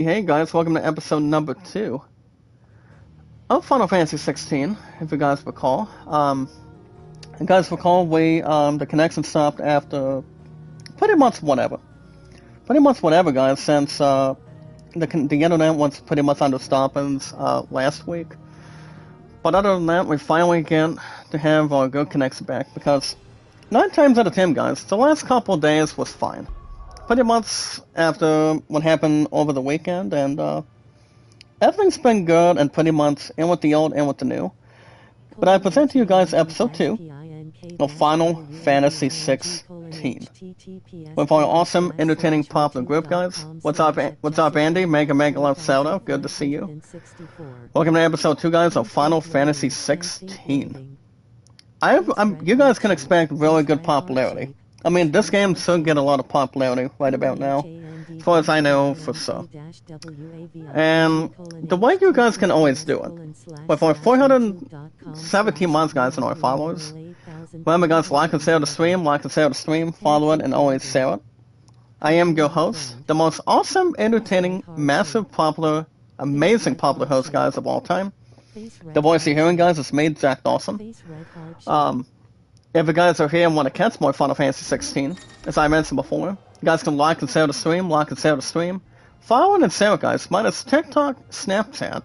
Hey guys, welcome to episode number 2 of Final Fantasy 16, if you guys recall. And guys recall the connection stopped after pretty much whatever. Pretty much whatever, guys, since the internet was pretty much under stoppings last week. But other than that, we finally get to have our good connection back, because 9 times out of 10, guys, the last couple of days was fine. Pretty much after what happened over the weekend, and everything's been good and pretty much in with the old and with the new. But I present to you guys episode 2 of Final Fantasy 16 with our awesome, entertaining, popular group, guys. What's up, Andy? Mega Love Zelda. Good to see you. Welcome to episode 2, guys, of Final Fantasy 16. You guys can expect really good popularity. I mean, this game should get a lot of popularity right about now, as far as I know for sure. And the way you guys can always do it, with our 417 months, guys, and our followers, remember, guys, like and share the stream, follow it, and always share it. I am your host, the most awesome, entertaining, massive, popular, amazing popular host, guys, of all time. The voice you're hearing, guys, is me, Jack Dawson. If you guys are here and want to catch more Final Fantasy 16, as I mentioned before, you guys can like and share the stream, follow and share it, guys, minus TikTok, Snapchat.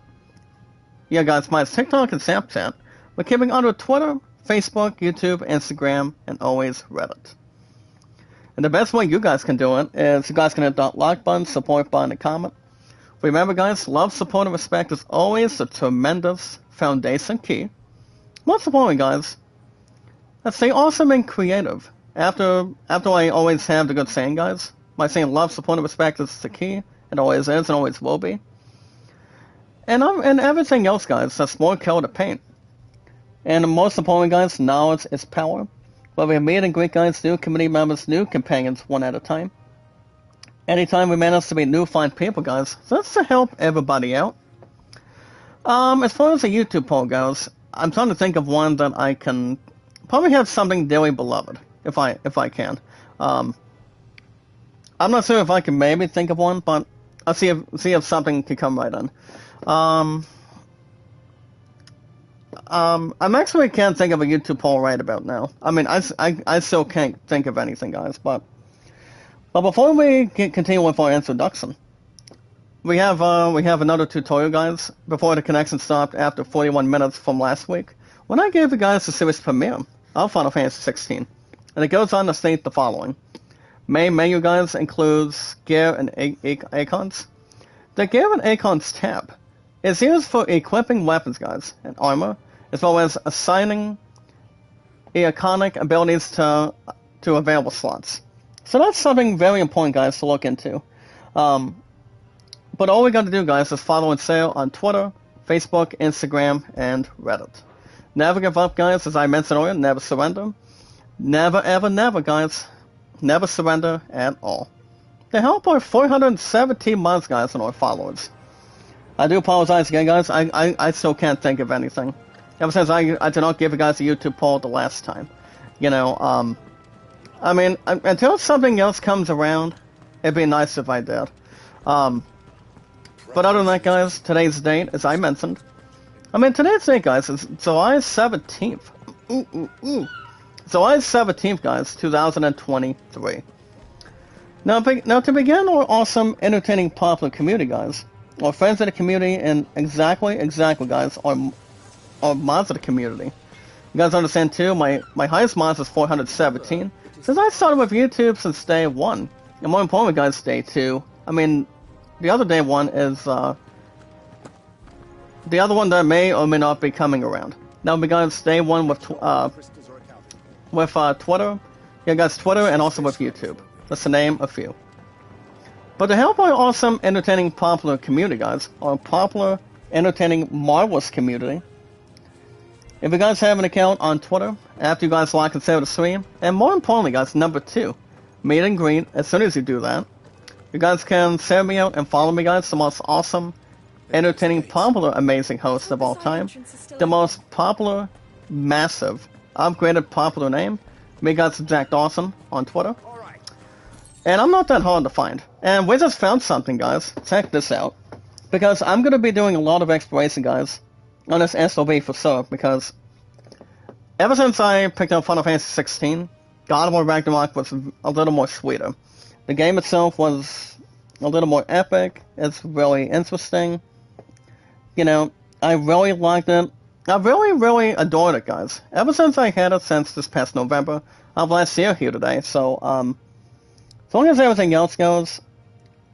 Yeah, guys, minus TikTok and Snapchat. We're keeping under Twitter, Facebook, YouTube, Instagram, and always Reddit. And the best way you guys can do it is you guys can hit that like button, support button, and comment. Remember, guys, love, support, and respect is always a tremendous foundation key. Most importantly, guys, let's stay awesome and creative. After I always have the good saying, guys, my saying love, support, and respect is the key. It always is and always will be. And everything else, guys, that's more color to paint. And most importantly, guys, knowledge is power. Where we meet and greet, guys, new community members, new companions, one at a time. Anytime we manage to meet new fine people, guys, that's to help everybody out. As far as the YouTube poll goes, I'm trying to think of one that I can probably have something dearly beloved, if I can. I'm not sure if I can maybe think of one, but I'll see if something can come right in. I'm actually can't think of a YouTube poll right about now. I mean, I still can't think of anything, guys. But before we continue with our introduction, we have another tutorial, guys. Before the connection stopped after 41 minutes from last week, when I gave you guys the series premiere of Final Fantasy 16, and it goes on to state the following. Main menu, guys, includes Gear and Icons. The Gear and Icons tab is used for equipping weapons, guys, and armor, as well as assigning iconic abilities to available slots. So that's something very important, guys, to look into. But all we got to do, guys, is follow and share on Twitter, Facebook, Instagram, and Reddit. Never give up, guys, as I mentioned earlier, never surrender. Never, ever, never, guys. Never surrender at all. To help our 417 months, guys, and our followers. I do apologize again, guys. I still can't think of anything. Ever since I did not give you guys a YouTube poll the last time. You know, I mean, until something else comes around, it'd be nice if I did. But other than that, guys, today's date, as I mentioned, today's date, guys, is July 17th. July 17th, guys, 2023. Now to begin our awesome, entertaining, popular community, guys, our friends of the community, and exactly, guys, our mods of the community. You guys understand, too, my highest mods is 417. Since I started with YouTube since day 1, and more importantly, guys, day 2, the other day 1 is, the other one that may or may not be coming around. Now, guys, day 1 with Twitter. Yeah, guys, Twitter and also with YouTube. That's to name a few. But to help our awesome, entertaining, popular community, guys, our popular, entertaining, marvelous community, if you guys have an account on Twitter, after you guys like and share the stream, and more importantly, guys, number 2, meet and greet, as soon as you do that, you guys can share me out and follow me, guys, the most awesome, entertaining, popular, amazing host of all time, the most popular, massive, upgraded, popular name, me, guys, Jack Dawson on Twitter. And I'm not that hard to find. And we just found something, guys. Check this out. Because I'm going to be doing a lot of exploration, guys, on this SOB for sure. Because ever since I picked up Final Fantasy 16, God of War Ragnarok was a little more sweeter. The game itself was a little more epic. It's really interesting. You know, I really liked it. I really adored it, guys. Ever since I had it since this past November of last year here today. So, as long as everything else goes,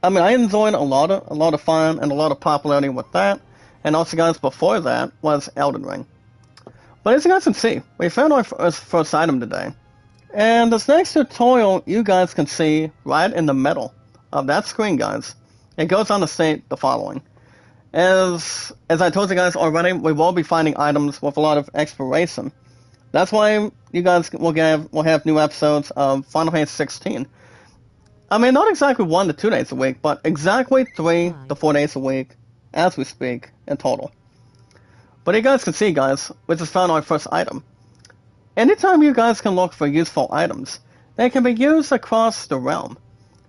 I mean, I enjoyed a lot of fun and a lot of popularity with that. And also, guys, before that was Elden Ring. But as you guys can see, we found our first item today. And this next tutorial, you guys can see right in the middle of that screen, guys. It goes on to state the following. As I told you guys already, we will be finding items with a lot of exploration. That's why you guys will have new episodes of Final Fantasy 16. I mean, not exactly 1 to 2 days a week, but exactly 3 to 4 days a week, as we speak, in total. But you guys can see, guys, we just found our first item. Anytime you guys can look for useful items, they can be used across the realm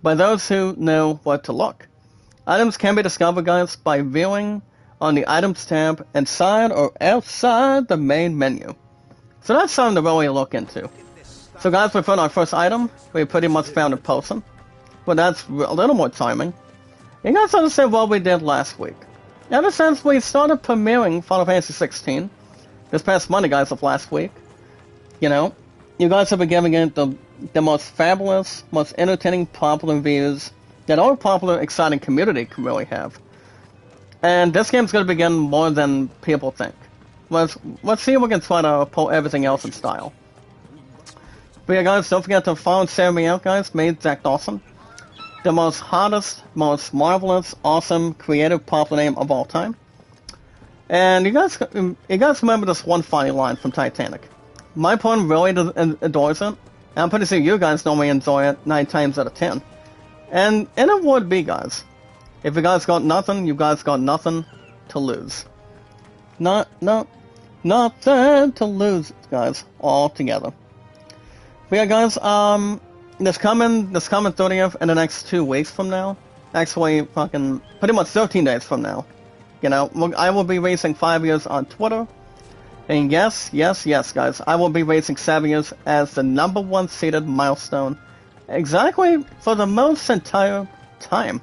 by those who know where to look. Items can be discovered, guys, by viewing on the Items tab inside or outside the main menu. So that's something to really look into. So guys, we found our first item. We pretty much found a potion. But that's a little more timing. You guys understand what we did last week. Ever since we started premiering Final Fantasy 16, this past Monday, guys, of last week, you know, you guys have been giving it the most fabulous, most entertaining, popular reviews that our popular, exciting community can really have. And this game's going to begin more than people think. Let's see if we can try to pull everything else in style. But yeah, guys, don't forget to follow and share me out, guys. Me, Zach Dawson. The most hottest, most marvelous, awesome, creative, popular name of all time. And you guys remember this one funny line from Titanic. My pun really adores it. And I'm pretty sure you guys normally enjoy it 9 times out of 10. And it would be, guys. If you guys got nothing, you guys got nothing to lose. Nothing to lose, guys, all together. But yeah, guys, this coming 30th in the next 2 weeks from now, actually fucking pretty much 13 days from now, you know, I will be racing 5 years on Twitter. And yes, guys, I will be racing 7 years as the #1 seeded milestone. Exactly for the most entire time.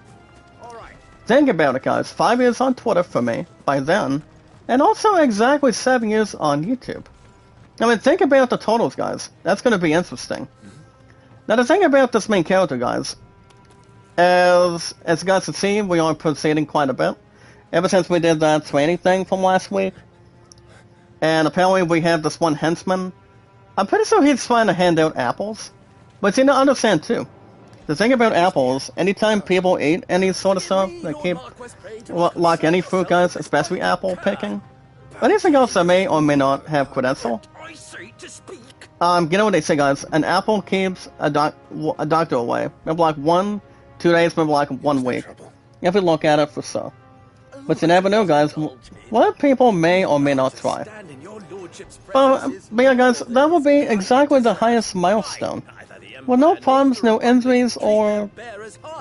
Think about it, guys. 5 years on Twitter for me by then, and also exactly 7 years on YouTube. I mean, think about the totals, guys. That's going to be interesting. Now, the thing about this main character, guys, as you guys can see, we are proceeding quite a bit. Ever since we did that training thing from last week. And apparently we have this one henchman. I'm pretty sure he's trying to hand out apples. But you know, understand too. The thing about apples, anytime people eat any sort of stuff, they keep, like any fruit, guys, especially apple picking, anything else that may or may not have credential. You know what they say, guys? An apple keeps a doctor away. Maybe like 1, 2 days, maybe like 1 week. If you look at it for so. But you never know, guys. What people may or may not try. But yeah, guys, that will be exactly the highest milestone. With no problems, no injuries, or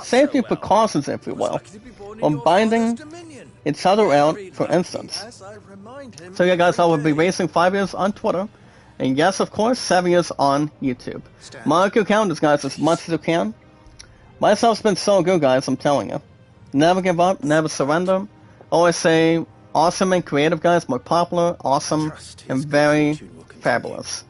safety precautions, if you will, or binding each other out, for instance. So yeah, guys, I will be racing 5 years on Twitter, and yes, of course, 7 years on YouTube. Mark your calendars, guys, as much as you can. Myself's been so good, guys, I'm telling you. Never give up, never surrender. Always say, awesome and creative, guys, more popular, awesome, and very fabulous.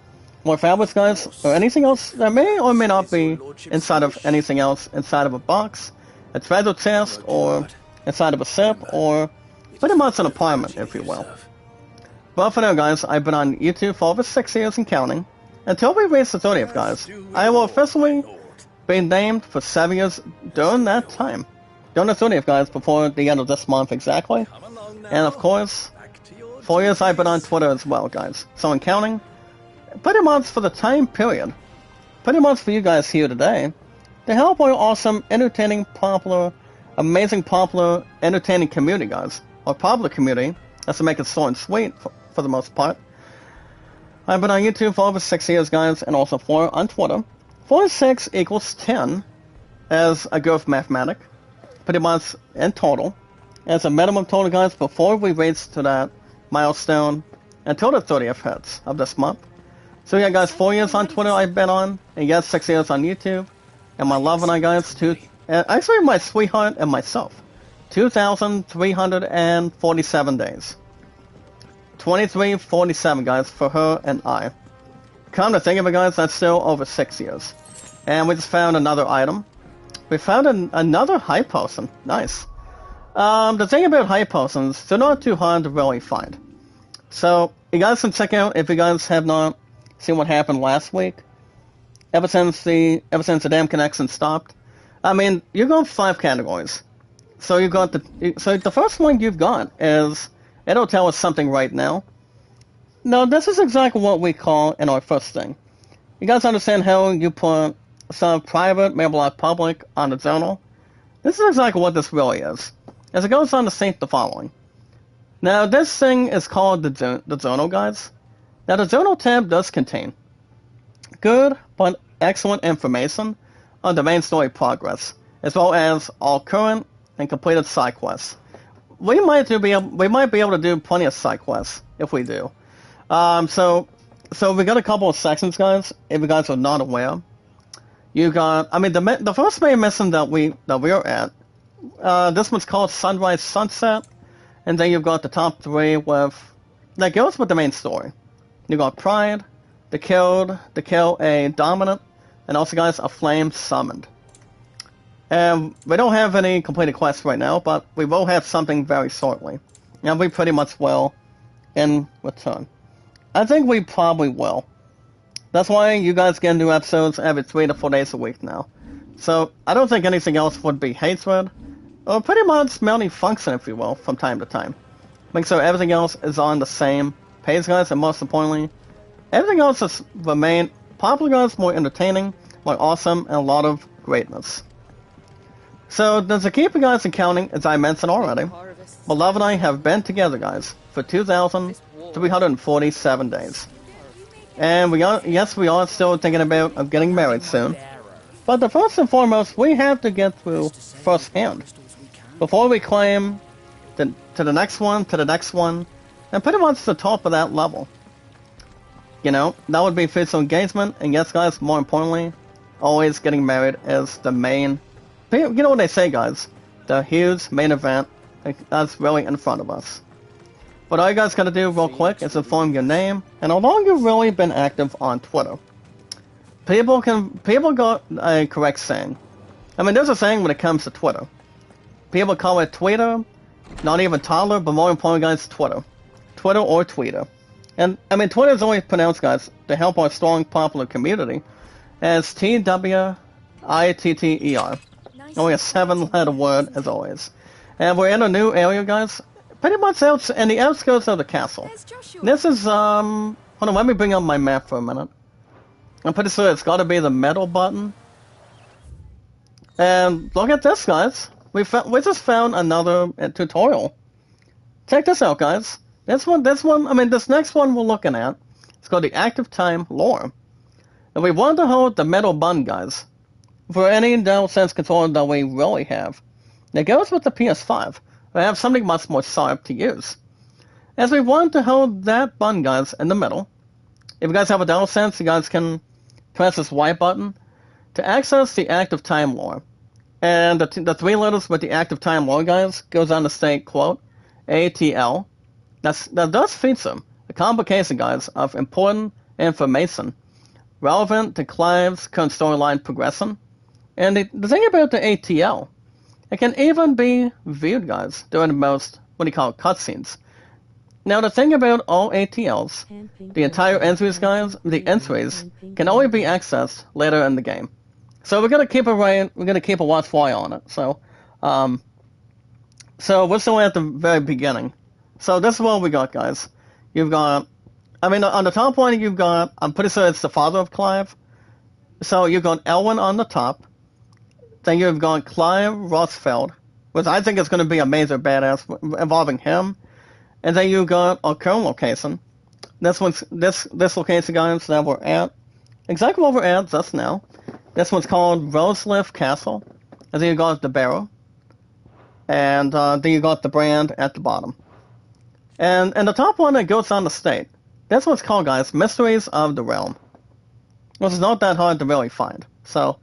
More fabulous, guys, or anything else that may or may not be inside of anything else, inside of a box, a treasure chest, or inside of a ship, or pretty much an apartment, if you will. But for now, guys, I've been on YouTube for over 6 years and counting. Until we reach the 30th, guys, I will officially be named for 7 years during that time. During the 30th, guys, before the end of this month exactly. And of course, 4 years I've been on Twitter as well, guys. So in counting, pretty much for the time period, pretty much for you guys here today, to help our awesome, entertaining, popular, amazing, popular, entertaining community, guys. Our popular community, that's to make it short and sweet for the most part. I've been on YouTube for over 6 years, guys, and also 4 on Twitter. 4 and 6 equals 10. as a growth mathematic, pretty much in total, as a minimum total, guys, before we reach to that milestone until the 30th hits of this month. So yeah, guys, 4 years on Twitter I've been on, and yes, 6 years on YouTube, and my love and I, guys, actually my sweetheart and myself, 2,347 days. 2347, guys, for her and I. Come to think of it, guys, that's still over 6 years. And we just found another item. We found another hype potion. Nice. The thing about hype potions, they're not too hard to really find. So, you guys can check out, if you guys have not seen what happened last week, ever since the damn connection stopped. I mean, you got 5 categories. So you got the first one you've got is, it'll tell us something right now. Now, this is exactly what we call in our first thing. You guys understand how you put some private, maybe like public, on the zonal? This is exactly what this really is. As it goes on to state the following. Now, this thing is called the zonal, guys. Now, the zonal tab does contain good but excellent information on the main story progress, as well as all current and completed side quests. We might be able to do plenty of side quests if we do. So we got a couple of sections, guys. If you guys are not aware, you got. I mean, the first main mission that we are at. This one's called Sunrise Sunset, and then you've got the top 3 that goes with the main story. You got Pride, to kill a dominant, and also, guys, a flame summoned. And we don't have any completed quests right now, but we will have something very shortly. And we pretty much will in return. I think we probably will. That's why you guys get new episodes every 3 to 4 days a week now. So, I don't think anything else would be hatred, or pretty much malfunction, if you will, from time to time. Make sure everything else is on the same page, guys, and most importantly, everything else has remained popular, guys, more entertaining, more awesome, and a lot of greatness. So, to keep you guys in counting, as I mentioned already, Beloved and I have been together, guys, for 2,347 days. And we are still thinking about getting married soon. But the first and foremost, we have to get through first hand before we climb to the next one, and pretty much the top of that level. You know, that would be physical engagement, and yes, guys, more importantly, always getting married is the main. You know what they say, guys? The huge main event that's really in front of us. What all you guys gotta do real quick is inform your name and how long you've really been active on Twitter. People got a correct saying. I mean, there's a saying when it comes to Twitter. People call it Twitter, not even toddler, but more importantly, guys, Twitter. Twitter or Tweeter. And, I mean, Twitter is always pronounced, guys, to help our strong, popular community, as TWITTER. Only a 7-letter word, as always. And we're in a new area, guys, pretty much out in the outskirts of the castle. This is, hold on, let me bring up my map for a minute. I'm pretty sure it's gotta be the metal button. And look at this, guys. We just found another tutorial. Check this out, guys. This next one we're looking at, it's called the Active Time Lore. And we want to hold the metal button, guys, for any DualSense controller that we really have. It goes with the PS5. We have something much more sharp to use. As we want to hold that button, guys, in the middle. If you guys have a DualSense, you guys can press this white button to access the Active Time Lore. And the 3 letters with the Active Time Lore, guys, goes on to state, quote, ATL. That does feature a complication, guys, of important information relevant to Clive's current storyline progression. And the thing about the ATL, it can even be viewed, guys, during the most, what do you call it, cutscenes. Now, the thing about all ATLs, the entire entries, guys, the entries can only be accessed later in the game. So we're gonna keep a watchful eye on it. So we're still at the very beginning. So this is what we got, guys. You've got, I mean, on the top one, you've got, I'm pretty sure it's the father of Clive. So you've got Elwyn on the top. Then you've got Clive Rosfeld, which I think is going to be a major badass involving him. And then you've got our current location. This location, guys, that we're at. Exactly what we're at just now. This one's called Roselift Castle. and then you got the barrel, and then you got the brand at the bottom. And the top one that goes on the state. That's what's called, guys, Mysteries of the Realm. Which is not that hard to really find. So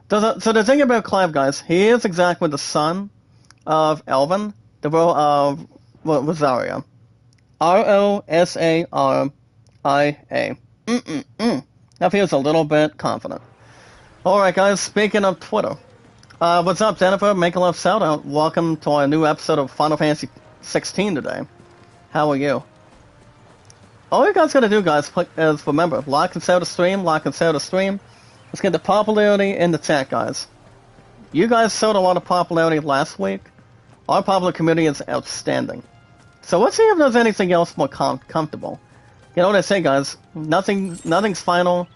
the thing about Clive, guys, he is exactly the son of Elvin, the role of Rosaria. Rosaria. That feels a little bit confident. Alright, guys, speaking of Twitter. What's up, Jennifer? Make a love shout out. Welcome to our new episode of Final Fantasy 16 today. How are you? All you guys gotta do, guys, is remember, like and share the stream, like and share the stream. Let's get the popularity in the chat, guys. You guys showed a lot of popularity last week. Our popular community is outstanding. So let's see if there's anything else more comfortable. You know what I say, guys? Nothing's final.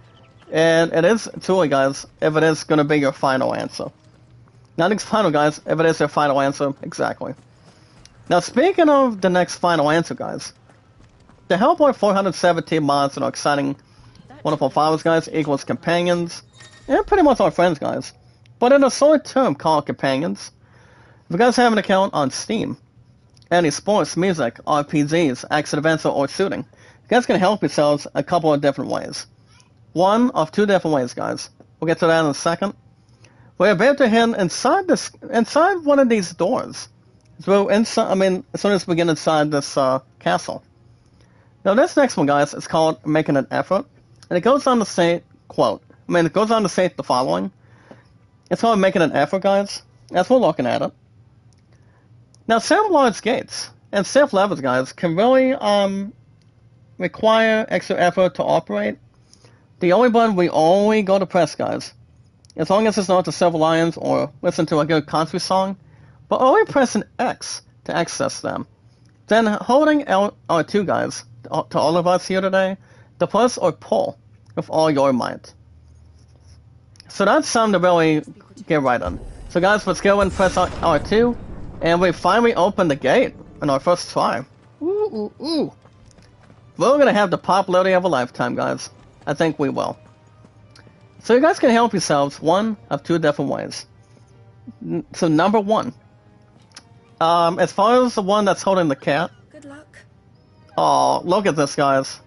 And it is, truly, guys, if it is gonna be your final answer. Nothing's final, guys, if it is your final answer, exactly. Now, speaking of the next final answer, guys. The Hellboy 417 mods and our exciting, wonderful followers, guys, equals companions, and pretty much our friends, guys. But in a short term called companions, if you guys have an account on Steam, any sports, music, RPGs, action adventure, or shooting, you guys can help yourselves a couple of different ways. One of two different ways, guys. We'll get to that in a second. We're about to head inside one of these doors. So as soon as we get inside this castle. Now this next one, guys, is called Making an Effort, and it goes on to say, it goes on to say the following. It's called Making an Effort, guys, as we're looking at it. Now, some large gates and safe levels, guys, can really require extra effort to operate. The only button we only go to press, guys, as long as it's not the Silver Lions or listen to a good country song, but only press an X to access them. Then holding L2, guys, to all of us here today, to push or pull with all your might. So that's something to really get right on. So guys, let's go and press R2, and we finally open the gate in our first try. Ooh. We're gonna have the popularity of a lifetime, guys. I think we will. So you guys can help yourselves one of two different ways. So number one, as far as the one that's holding the cat. Good luck. Oh, look at this, guys.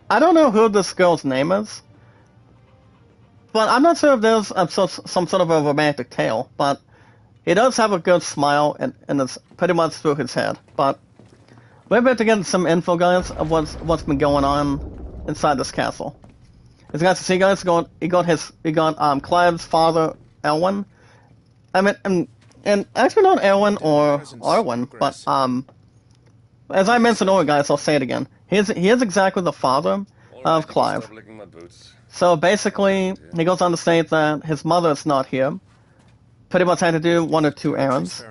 I don't know who this girl's name is, but I'm not sure if there's some sort of a romantic tale, but he does have a good smile, and it's pretty much through his head. But we're about to get some info, guys, of what's been going on inside this castle. As you guys can see, guys, he got Clive's father, Elwyn. And actually not Elwyn or Arwen, but as I mentioned earlier, guys, I'll say it again. He is exactly the father of Clive. So basically, he goes on to state that his mother is not here. Pretty much had to do one or two errands.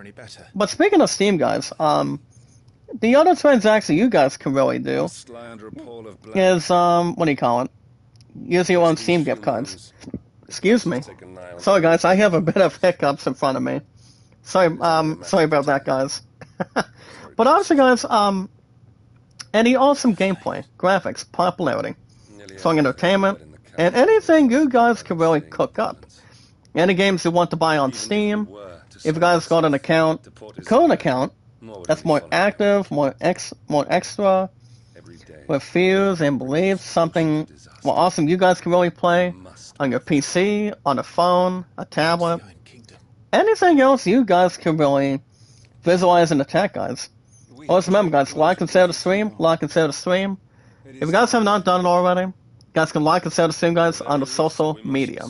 But speaking of Steam, guys, the other transaction you guys can really do is, what do you call it? Use your own Steam gift cards. Excuse me. Sorry, guys, I have a bit of hiccups in front of me. Sorry about that, guys. But obviously, guys, any awesome gameplay, graphics, popularity, song entertainment, and anything you guys can really cook up. Any games you want to buy on Steam, if you guys got an account, current account, that's more active, more extra, with fears and beliefs, something more awesome you guys can really play on your PC, on a phone, a tablet, anything else you guys can really visualize in the chat, guys. Always remember, guys, like and share the stream, like and share the stream. If you guys have not done it already, you guys can like and share the stream, guys, on the social media.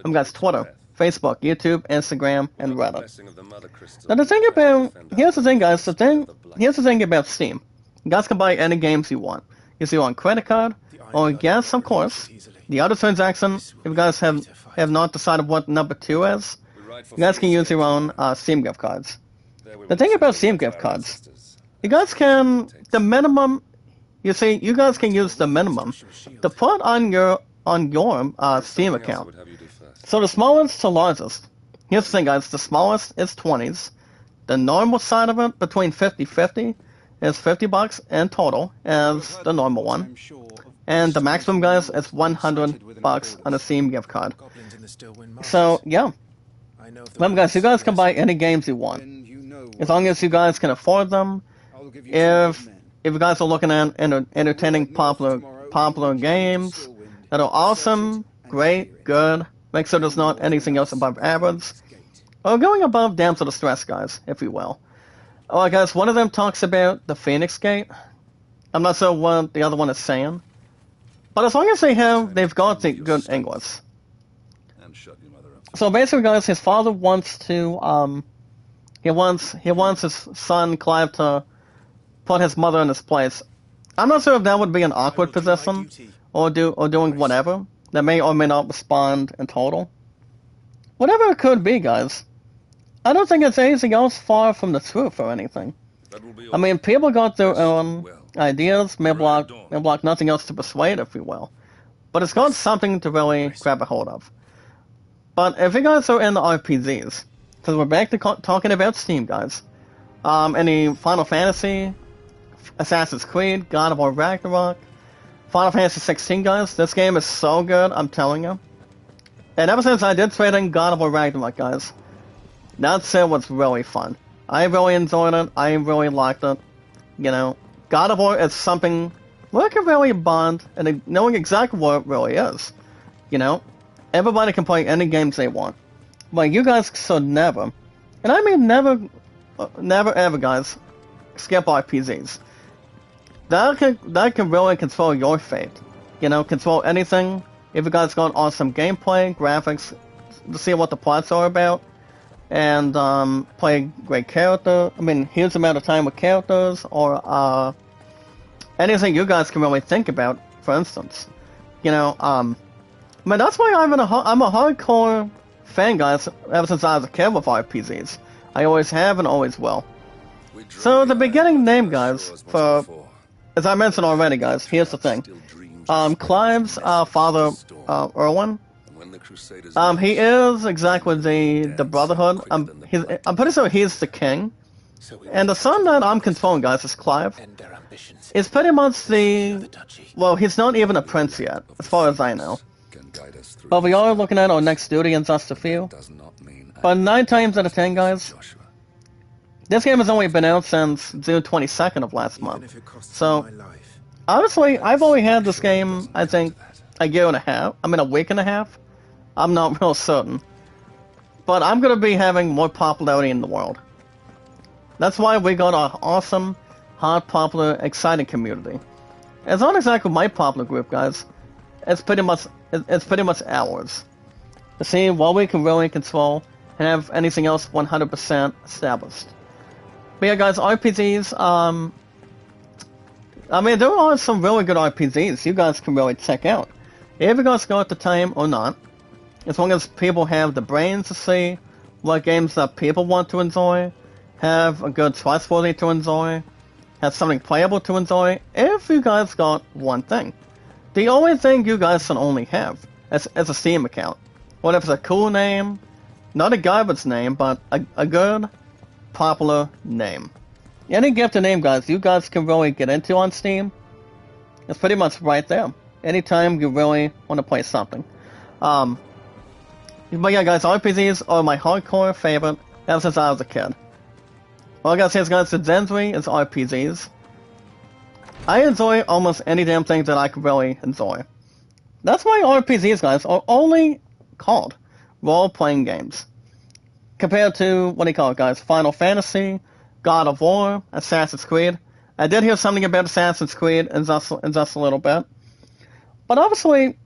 Guys, Twitter, Facebook, YouTube, Instagram, and Reddit. Now here's the thing, guys, here's the thing about Steam. You guys can buy any games you want. You see on credit card, or yes, of course, the other transaction, if you guys have not decided what number 2 is, you guys can use your own Steam gift cards. The thing about Steam gift cards, you guys can, the minimum, you see, you guys can use the minimum to put on your Steam account. So the smallest to largest. Here's the thing, guys, the smallest is 20s. The normal side of it, between 50-50, is $50 in total, as the normal one. And the maximum, guys, is $100 on a Steam gift card. So, yeah. I know of the Remember, guys, you guys can buy place. any games you want, Then you know as what long as you guys can afford them. I'll give you 200 If men. you guys are looking at entertaining We'll head north popular tomorrow popular and return to games Stillwind that are to search it awesome, and great, clear it. good, make sure You there's not more than anything else us above guard average, this gate. or going above damn to the stress, guys, if you will. Alright, guys, one of them talks about the Phoenix Gate. I'm not sure what the other one is saying, but as long as they've got the good English. And shut your mother up. So basically, guys, his father wants to he wants his son Clive to put his mother in his place. I'm not sure if that would be an awkward do my position, duty. or doing whatever. That may or may not respond in total. Whatever it could be, guys. I don't think it's anything else far from the truth or anything. That will be I all. mean, people got their Yes, own well, ideas, may you're block right, Dawn. nothing else to persuade, if you will. But it's got something to really grab a hold of. But if you guys are in the RPGs, because we're back to talking about Steam, guys. Any Final Fantasy, Assassin's Creed, God of War Ragnarok, Final Fantasy 16, guys. This game is so good, I'm telling you. And ever since I did trade in God of War Ragnarok, guys, that set was really fun. I really enjoyed it. I really liked it. You know, God of War is something we can really bond and knowing exactly what it really is. You know, everybody can play any games they want. But you guys should never, and I mean never ever, guys, skip RPGs. That can really control your fate. You know, control anything. If you guys got awesome gameplay, graphics, to see what the plots are about, and play great character. I mean, huge amount of time with characters, or anything you guys can really think about. For instance, you know, I mean, that's why I'm a hardcore fan, guys. Ever since I was a kid with RPGs, I always have and always will. We drove So the the beginning island name, as guys, sure as once for before. as I mentioned already, guys. Here's the thing. Still dreamed of Clive's spreading the father, message to storm. Erwin. And when the Crusaders He marched, is exactly the Dance Brotherhood. quicker than the Black I'm pretty sure he's the king. So we And the son that I'm controlling, guys, is Clive. end their ambitions. Is pretty much The the duchy. well, he's not even a prince yet, as far as I know. can guide us through But we this are dark looking at our next duty in just a few. does not mean But 9 times out of 10, guys, Joshua. this game has only been out since June 22nd of last Even month. if it costs So- me my life. Honestly, I've only had this game, I think, a year and a half. I mean, a week and a half. I'm not real certain. But I'm going to be having more popularity in the world. That's why we got an awesome, hot, popular, exciting community. It's not exactly my popular group, guys. It's pretty much ours. To see what we can really control and have anything else 100% established. But yeah, guys, RPGs, I mean, there are some really good RPGs you guys can really check out. If you guys got the time or not, as long as people have the brains to see what games that people want to enjoy, have a good trustworthy to enjoy, have something playable to enjoy, if you guys got one thing. The only thing you guys can only have is a Steam account. What if it's a cool name, not a garbage name, but a good, popular name. Any gifted name, guys, you guys can really get into on Steam. It's pretty much right there. Anytime you really want to play something. But yeah, guys, RPGs are my hardcore favorite ever since I was a kid. All I gotta say is, guys, the Zenry is RPGs. I enjoy almost any damn thing that I can really enjoy. That's why RPGs, guys, are only called role-playing games. Compared to, what do you call it, guys? Final Fantasy, God of War, Assassin's Creed. I did hear something about Assassin's Creed in just a little bit. But obviously,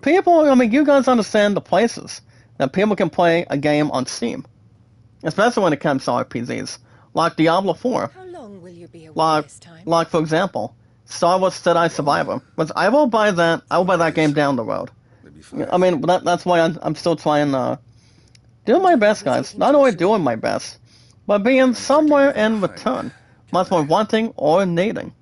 people, I mean, you guys understand the places that people can play a game on Steam. Especially when it comes to RPGs. Like Diablo 4. How long will you be away Like, this time? like for example, Star Wars Jedi Survivor. But I will buy that game down the road. Maybe 5. I mean, that's why I'm still trying to do my best, guys. Not only doing my best, but being somewhere in return. Much more wanting or needing.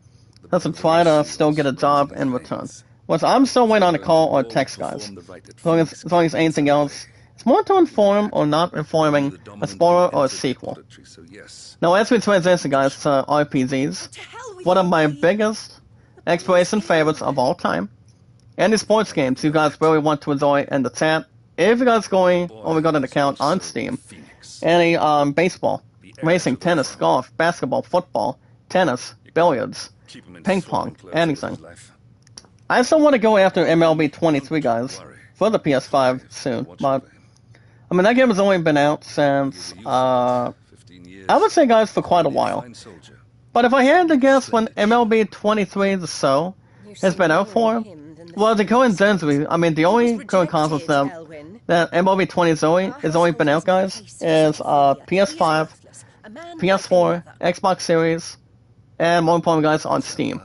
That's to try to still get a job in return. Which I'm still waiting on a call or a text, guys. As long as anything else, it's more to inform or not informing a spoiler or a sequel. So yes, Now, as we transition, guys, to RPGs, To hell with one of you, my Lee. biggest exploration favorites of all time, and the sports games you guys really want to enjoy in the chat, if you guys going, or we got an account on Steam, any baseball, racing, tennis, golf, basketball, football, tennis, billiards, ping pong, anything. I still want to go after MLB 23, guys, for the PS5 soon, but I mean that game has only been out since I would say, guys, for quite a while. But if I had to guess when MLB 23 The Soul has been out for, well, the current Zenzu, I mean, the only current consoles that MLB 20 Zoe has only been out, guys, is PS5, PS4, Xbox Series, and more importantly, guys, on Steam.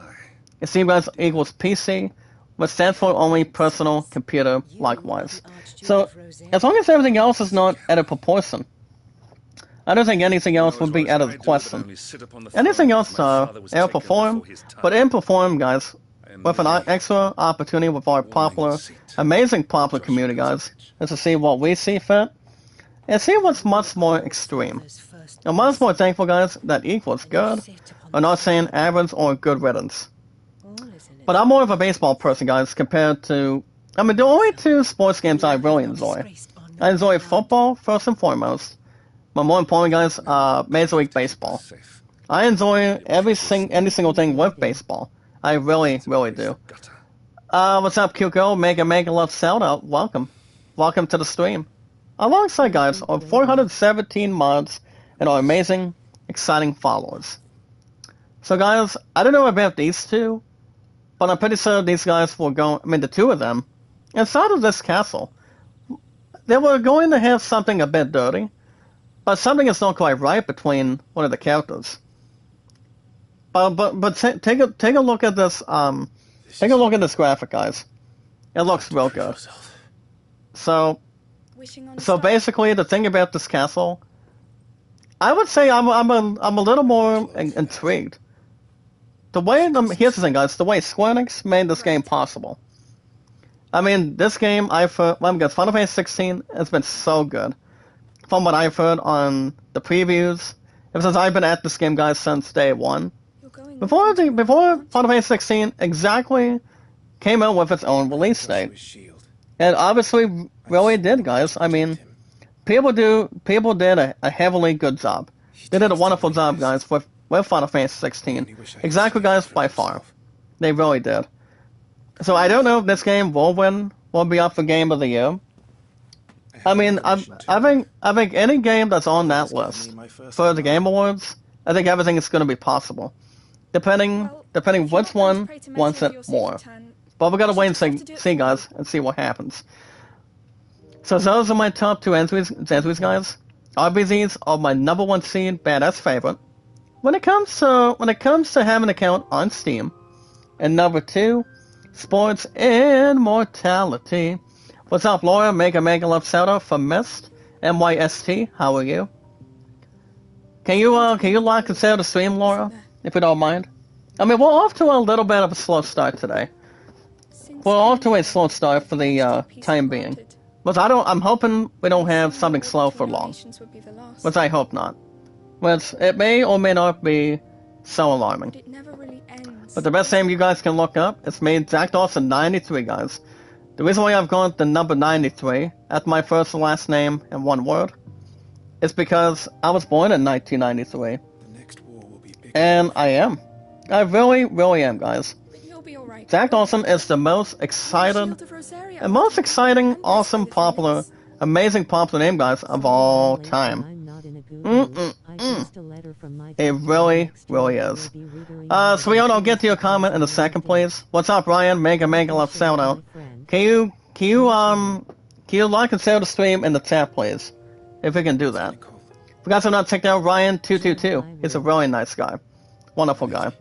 And Steam, guys, equals PC, which stands for only personal computer, likewise. So, as long as everything else is not out of proportion, I don't think anything else would be out of the question. Anything else outperform, but outperform, guys, with an extra opportunity with our popular, amazing popular community, guys, is to see what we see fit, and see what's much more extreme. I'm much more thankful, guys, that equals good, or not saying average or good riddance. But I'm more of a baseball person, guys, compared to, I mean, the only two sports games I really enjoy. I enjoy football, first and foremost. But more importantly, guys, Major League Baseball. I enjoy any single thing with baseball. I really, really do. What's up, cute girl? Mega Love Shout Out. Welcome. Welcome to the stream. Alongside, guys, our 417 mods and our amazing, exciting followers. So, guys, I don't know about these two, but I'm pretty sure these guys will go, I mean, the two of them, inside of this castle, they were going to have something a bit dirty. But something is not quite right between one of the characters. But take a look at this take a look at this graphic, guys. It looks real good. So basically, the thing about this castle, I would say I'm a little more intrigued. Here's the thing, guys. The way Square Enix made this game possible. I mean, this game Final Fantasy 16 has been so good. From what I've heard on the previews, ever since I've been at this game, guys, since day one. Before Final Fantasy 16 exactly came out with its own release date. And obviously really did, guys. I mean, people did a heavily good job. They did a wonderful job, guys, with Final Fantasy 16. Exactly, guys, by far. They really did. So I don't know if this game will be up for Game of the Year. I mean, I think any game that's on that list for the Game Awards, I think everything is going to be possible, depending which one wants it more. But we gotta wait and see, guys, and see what happens. So those are my top two Zanzui's, guys. RBZs are my number one seed, badass favorite. When it comes to having an account on Steam, and number two, Sports Immortality. What's up, Laura? Mega Love Shout Out for Mist. MYST, how are you? Can you lock and share the stream, Laura, if you don't mind? I mean, we're off to a little bit of a slow start today. We're off to a slow start for the time being. But I'm hoping we don't have something slow for long. But I hope not. Which it may or may not be so alarming. But the best name you guys can look up is me, Zach Dawson 93, guys. The reason why I've gone the number 93 at my first and last name in one word is because I was born in 1993. And I am. I really, really am, guys. Zach Dawson is the most exciting, awesome, popular, amazing popular name, guys, of all time. It really, really is. Sweetheart, I'll get to your comment in a second, please. What's up, Ryan? Mega Love Shout Out. Can you like and share the stream in the chat, please? If we can do that. If you guys have not checked out Ryan222, he's a really nice guy. Wonderful guy.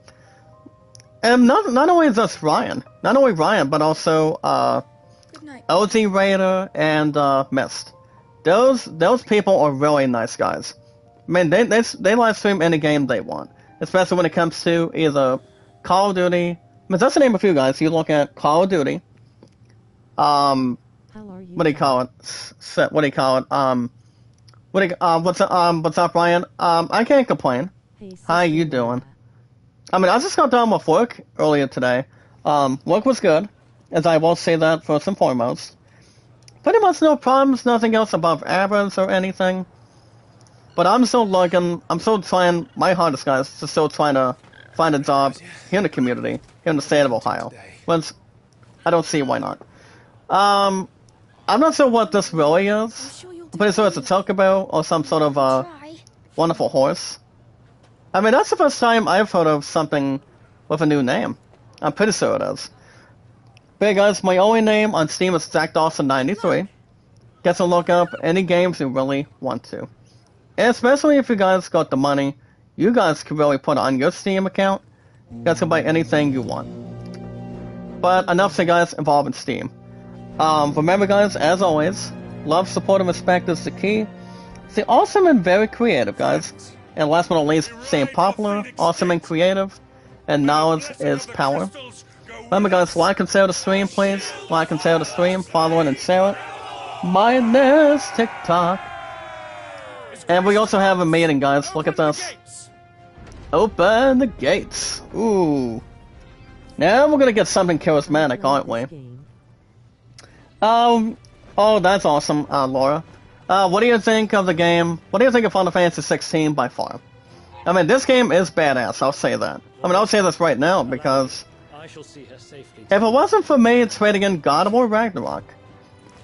And not only is this Ryan, but also OG Raider and Mist. Those people are really nice guys. I mean, they live stream any game they want, especially when it comes to either Call of Duty. I mean, just to name a few, guys. You look at Call of Duty. What do you call it? What's up, Ryan? I can't complain. How you doing? I mean, I just got done with work earlier today. Work was good, as I will say that first and foremost. pretty much no problems, nothing else above average or anything. But I'm still looking, I'm still trying my hardest, guys, to still trying to find a job here in the community, here in the state of Ohio. Once I don't see why not. I'm not sure what this really is. I'm pretty sure it's a chocobo or some sort of wonderful horse. I mean, that's the first time I've heard of something with a new name. I'm pretty sure it is. But hey guys, my only name on Steam is JackDawson93. Get to look up any games you really want to. And especially if you guys got the money, you guys can really put on your Steam account. You guys can buy anything you want. But enough said, guys, involving Steam. Remember guys, as always, love, support, and respect is the key. Stay awesome and very creative, guys. And last but not least, staying popular, awesome and creative, and knowledge is power. Remember guys, like and share the stream, please. Like and share the stream, follow it and share it. Minus TikTok. And we also have a meeting, guys. Look at this. Open the gates. Ooh. Now we're gonna get something charismatic, aren't we? Oh, that's awesome, Laura. What do you think of the game? What do you think of Final Fantasy 16 by far? I mean, this game is badass, I'll say that. I mean, I'll say this right now, because if it wasn't for me trading in God of War Ragnarok,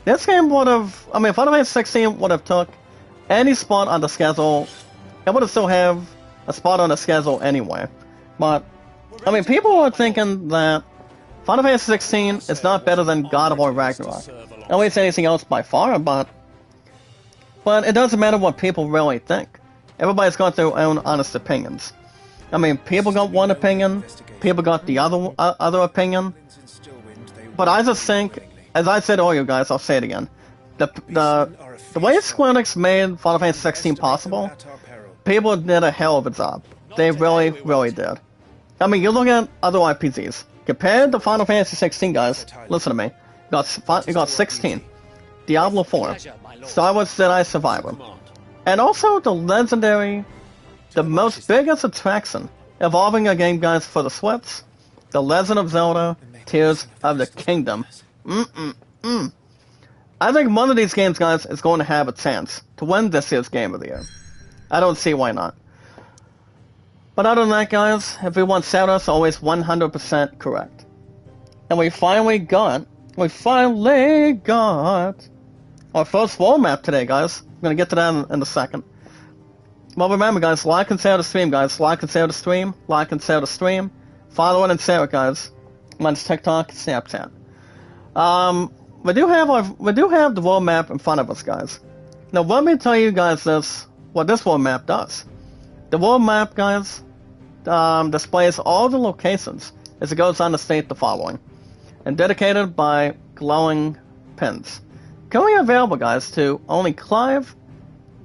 this game would have, I mean, Final Fantasy 16 would have took any spot on the schedule. It would have still have a spot on the schedule anyway. But, I mean, people are thinking that Final Fantasy 16 is not better than God of War Ragnarok. I won't say anything else by far, but it doesn't matter what people really think. Everybody's got their own honest opinions. I mean, people got one opinion, people got the other opinion. But I just think, as I said earlier, guys, I'll say it again. The way Square Enix made Final Fantasy 16 possible, people did a hell of a job. They really, really did. I mean, you look at other RPGs. Compared to Final Fantasy 16, guys, listen to me. You got 16, Diablo 4, Star Wars Jedi Survivor, and also the legendary, the most biggest attraction evolving a game, guys, for the Switch, The Legend of Zelda: Tears of the Kingdom. I think one of these games, guys, is going to have a chance to win this year's Game of the Year. I don't see why not. But other than that, guys, if we want Zelda's always 100% correct. And we finally got our first world map today, guys. I'm gonna get to that in a second. Well, remember, guys, like and share the stream, guys. Like and share the stream. Like and share the stream. Follow it and share it, guys. Mine's TikTok, Snapchat. We do have the world map in front of us, guys. Now, let me tell you guys what this world map does. The world map, guys, displays all the locations as it goes on to state the following. And dedicated by glowing pins. Currently available, guys, to only Clive.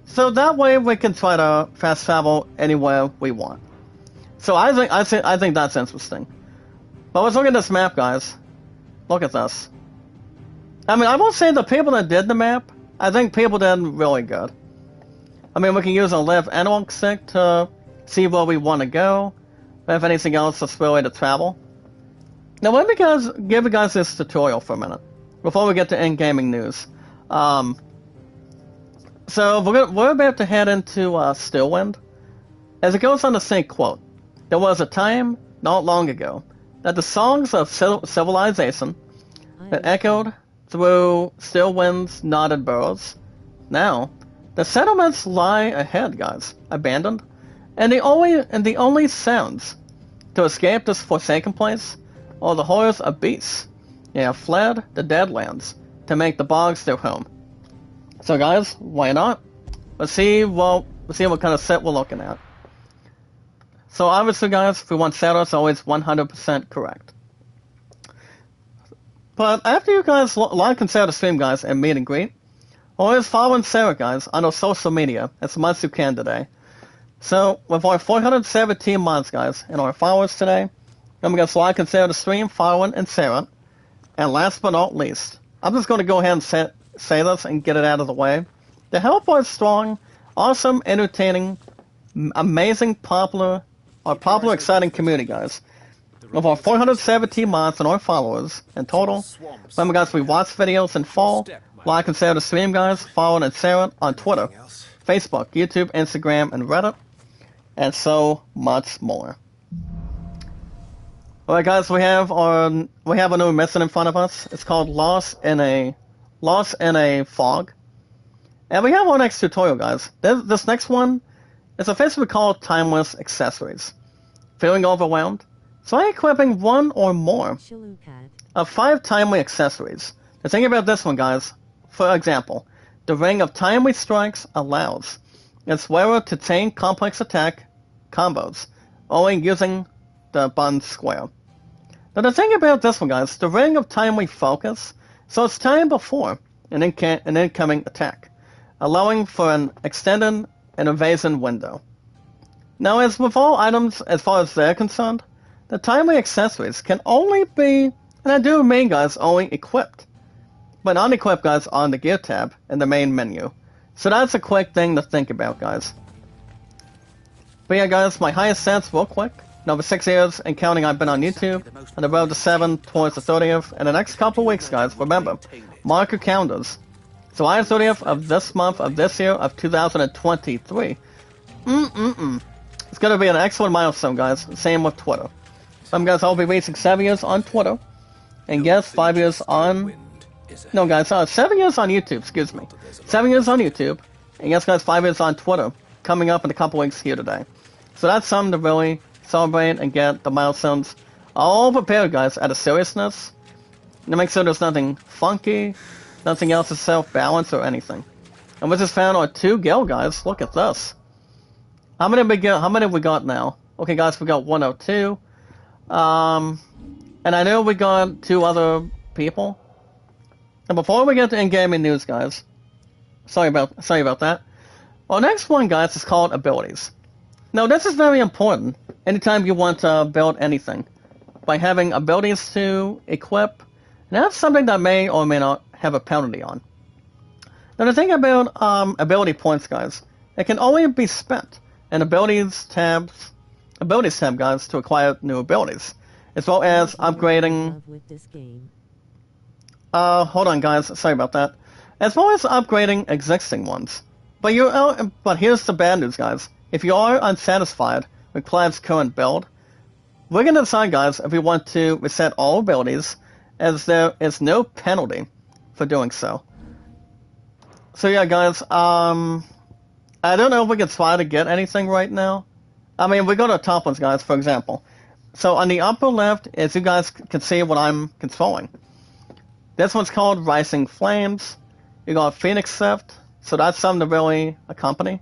So that way we can try to fast travel anywhere we want. So I think that's interesting. But let's look at this map, guys. Look at this. I mean, I won't say the people that did the map. I think people did really good. I mean, we can use a left analog stick to see where we want to go. If anything else, it's really to travel. Now, let me give you guys this tutorial for a minute before we get to in-gaming news. So we're about to head into Stillwind. As it goes on to say, quote, "There was a time, not long ago, that the songs of civilization that echoed through Stillwind's knotted burrows. Now, the settlements lie ahead, guys, abandoned, and the only sounds to escape this forsaken place are the horrors of beasts. They have fled the Deadlands to make the bogs their home." So, guys, why not? Let's see what kind of set we're looking at. So, obviously, guys, if we want Zelda, it's always 100% correct. But after you guys like and share the stream, guys, and meet and greet, always follow Sarah, guys, on our social media as much as you can today. So, with our 417 mods, guys, and our followers today, remember, guys, like and share the stream, following and share it. And last but not least, I'm just going to go ahead and say this and get it out of the way. To help our strong, awesome, entertaining, amazing, popular, exciting community, guys, of our 417 mods and our followers in total. Remember, guys, we watch videos in full, like and share the stream, guys. Follow and share it on Twitter, Anything else? Facebook, YouTube, Instagram, and Reddit, and so much more. Alright, guys, we have a new mission in front of us. It's called Lost in a Fog. And we have our next tutorial, guys. This next one is officially called Timeless Accessories. Feeling overwhelmed? Try equipping one or more of 5 timely accessories. The thing about this one, guys, for example, the Ring of Timely Strikes allows its wearer to chain complex attack combos, only using the button square. Now the thing about this one, guys, the Ring of Timely Focus, so it's time before an incoming attack, allowing for an extended and evasion window. Now, as with all items, as far as they're concerned, the timely accessories can only be, and I do mean, guys, only equipped, but unequipped, guys, on the gear tab in the main menu. So that's a quick thing to think about, guys. But yeah, guys, my highest stats real quick. In over 6 years and counting, I've been on YouTube, on the road to 7 towards the 30th. In the next couple weeks, guys, remember, mark your calendars. July 30th of this month, of this year, of 2023. It's gonna be an excellent milestone, guys. Same with Twitter. Some guys, I'll be reaching 7 years on Twitter. And yes, 5 years on... No, guys, 7 years on YouTube, excuse me. 7 years on YouTube. And yes, guys, 5 years on Twitter. Coming up in a couple weeks here today. So that's something to really celebrate and get the milestones all prepared, guys, out of seriousness. And to make sure there's nothing funky, nothing else is self-balanced or anything. And we just found our 2 guild, guys. Look at this. How many have we got now? Okay, guys, we got 102. And I know we got 2 other people. And before we get to in-gaming news, guys, sorry about that. Well, next one, guys, is called abilities. Now, this is very important anytime you want to build anything. By having abilities to equip, and that's something that may or may not have a penalty on. Now, the thing about ability points, guys, it can only be spent in abilities tab, guys, to acquire new abilities, as well as upgrading. Hold on, guys. Sorry about that. As well as upgrading existing ones. But here's the bad news, guys. If you are unsatisfied with Clav's current build, we're gonna decide, guys, if we want to reset all abilities, as there is no penalty for doing so. So yeah, guys. I don't know if we can try to get anything right now. I mean, we go to the top ones, guys, for example. So on the upper left, as you guys can see what I'm controlling. This one's called Rising Flames. You got Phoenix Theft, so that's something to really accompany.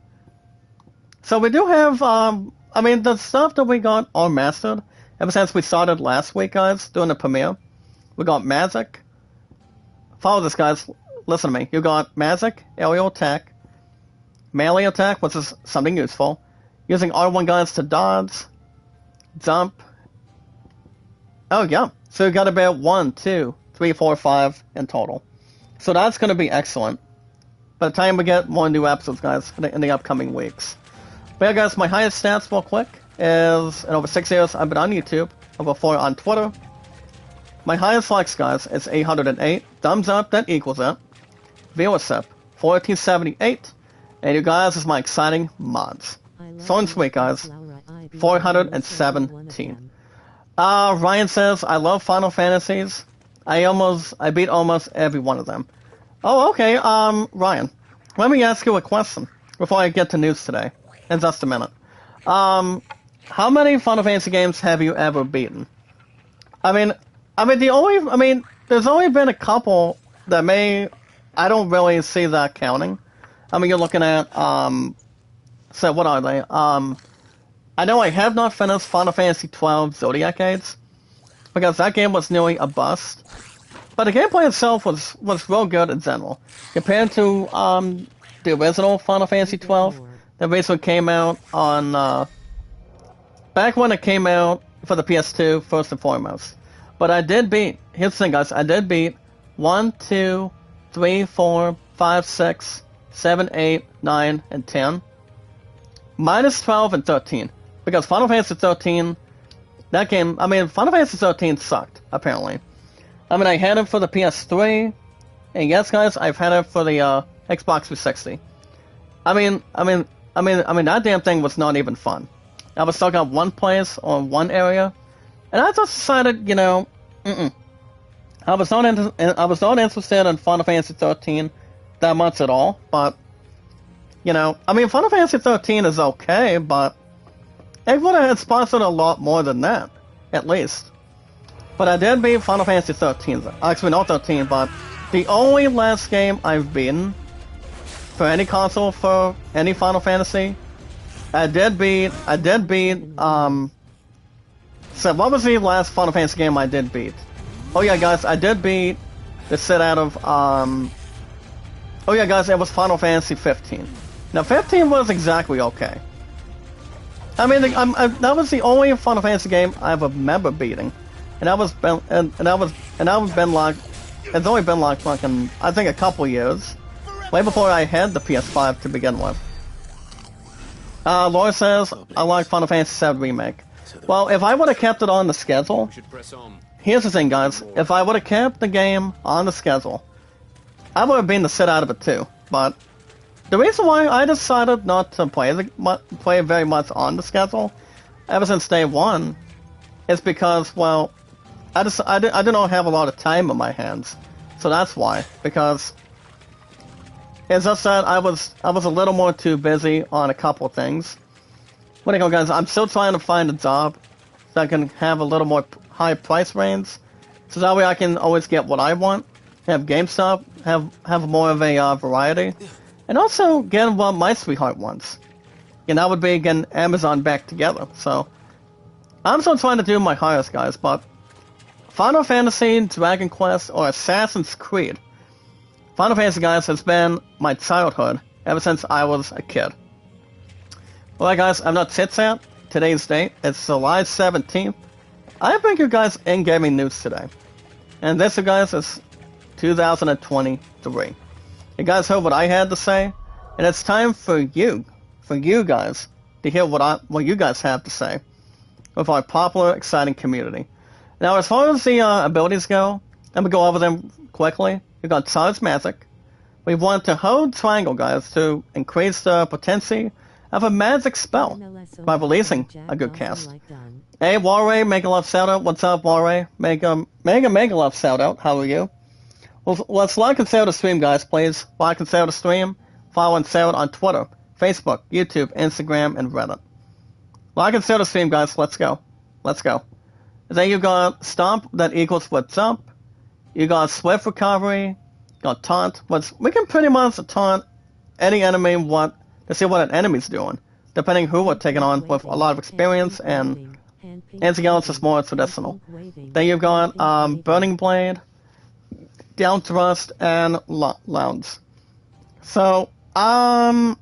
So we do have, I mean, the stuff that we got all mastered ever since we started last week, guys, doing the premiere. We got Magic. Follow this, guys. Listen to me. You got Magic, Aerial Attack, Melee Attack, which is something useful. Using R1 guns to dodge, jump. Oh, yeah. So you got about 1, 2, 3, 4, 5 in total. So that's going to be excellent. By the time we get more new episodes, guys, in the upcoming weeks. But yeah, guys, my highest stats real quick is, in over 6 years, I've been on YouTube, over 4 on Twitter. My highest likes, guys, is 808. Thumbs up, that equals it. Viewership, 1478. And you guys is my exciting mods. So in sweet, guys, 417. Ryan says, I love Final Fantasies. I beat almost every one of them. Oh, okay, Ryan, let me ask you a question before I get to news today, in just a minute. How many Final Fantasy games have you ever beaten? There's only been a couple that I don't really see that counting. I mean, you're looking at, so what are they? I know I have not finished Final Fantasy XII Zodiac Age, because that game was nearly a bust. But the gameplay itself was real good in general. Compared to the original Final Fantasy XII, that basically came out on, back when it came out for the PS2, first and foremost. But I did beat, here's the thing, guys, I did beat 1, 2, 3, 4, 5, 6, 7, 8, 9, and 10. Minus 12 and 13. Because Final Fantasy 13, that game, Final Fantasy 13 sucked, apparently. I had it for the PS3, And yes, guys, I've had it for the Xbox 360. I mean, that damn thing was not even fun. I was stuck at one place or one area, and I just decided, you know, I was not interested in Final Fantasy 13 that much at all. But you know, I mean, Final Fantasy 13 is okay, but it would have sponsored a lot more than that, at least. But I did beat Final Fantasy 13. Actually, not 13, but the only last game I've beaten for any console for any Final Fantasy. I did beat, so what was the last Final Fantasy game I did beat? Oh yeah, guys, I did beat the set out of, oh yeah, guys, it was Final Fantasy 15. Now, 15 was exactly okay. I mean, that was the only Final Fantasy game I ever remember beating. And that was been, and that was been like, it's only been like fucking, I think a couple years. Way before I had the PS5 to begin with. Laura says, I like Final Fantasy VII Remake. Well, if I would have kept it on the schedule, here's the thing, guys. If I would have kept the game on the schedule, I would have been the shit out of it too. But the reason why I decided not to play very much on the schedule, ever since day one, is because, well, I do not have a lot of time on my hands. So that's why. Because it's just that I was a little more too busy on a couple of things. What do you go, guys? I'm still trying to find a job so I can have a little more high price range, so that way I can always get what I want, have GameStop, have more of a variety, and also get what my sweetheart wants. And that would be getting Amazon back together. So I'm still trying to do my highest, guys, but Final Fantasy, Dragon Quest, or Assassin's Creed. Final Fantasy, guys, has been my childhood ever since I was a kid. Alright, guys, I'm not Titsat. Today's date, it's July 17th. I bring you guys in gaming news today. And this, you guys, is 2023. You guys heard what I had to say, and it's time for you guys, to hear what you guys have to say with our popular, exciting community. Now, as far as the abilities go, let me go over them quickly. We've got Charged Magic. We want to hold Triangle, guys, to increase the potency of a magic spell by releasing a good cast. Hey, Warray, Mega Love Shoutout. What's up, Warray? Mega Love Shoutout. How are you? Well, let's like and share the stream, guys, please. Like and share the stream. Follow and share it on Twitter, Facebook, YouTube, Instagram, and Reddit. Like and share the stream, guys. Let's go. Let's go. Then you got Stomp, that equals with Jump. You got Swift Recovery. Got Taunt. We can pretty much taunt any enemy to see what an enemy's doing, depending who we're taking on with a lot of experience, and anything else is more traditional. Then you've got Burning Blade, Down Thrust, and Lounge. So, I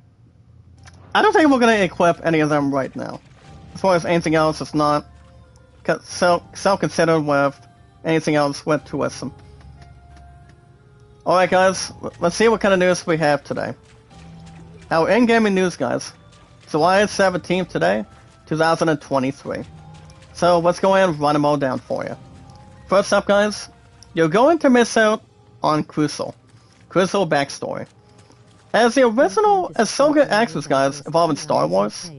don't think we're going to equip any of them right now. As far as anything else, it's not self-considered with anything else with Twism. Alright, guys, let's see what kind of news we have today. Our in-gaming news, guys. July 17th today, 2023. So let's go ahead and run them all down for you. First up, guys, you're going to miss out on Crucial. Crucial backstory. As the original Ahsoka Axis, guys, involving Star Wars.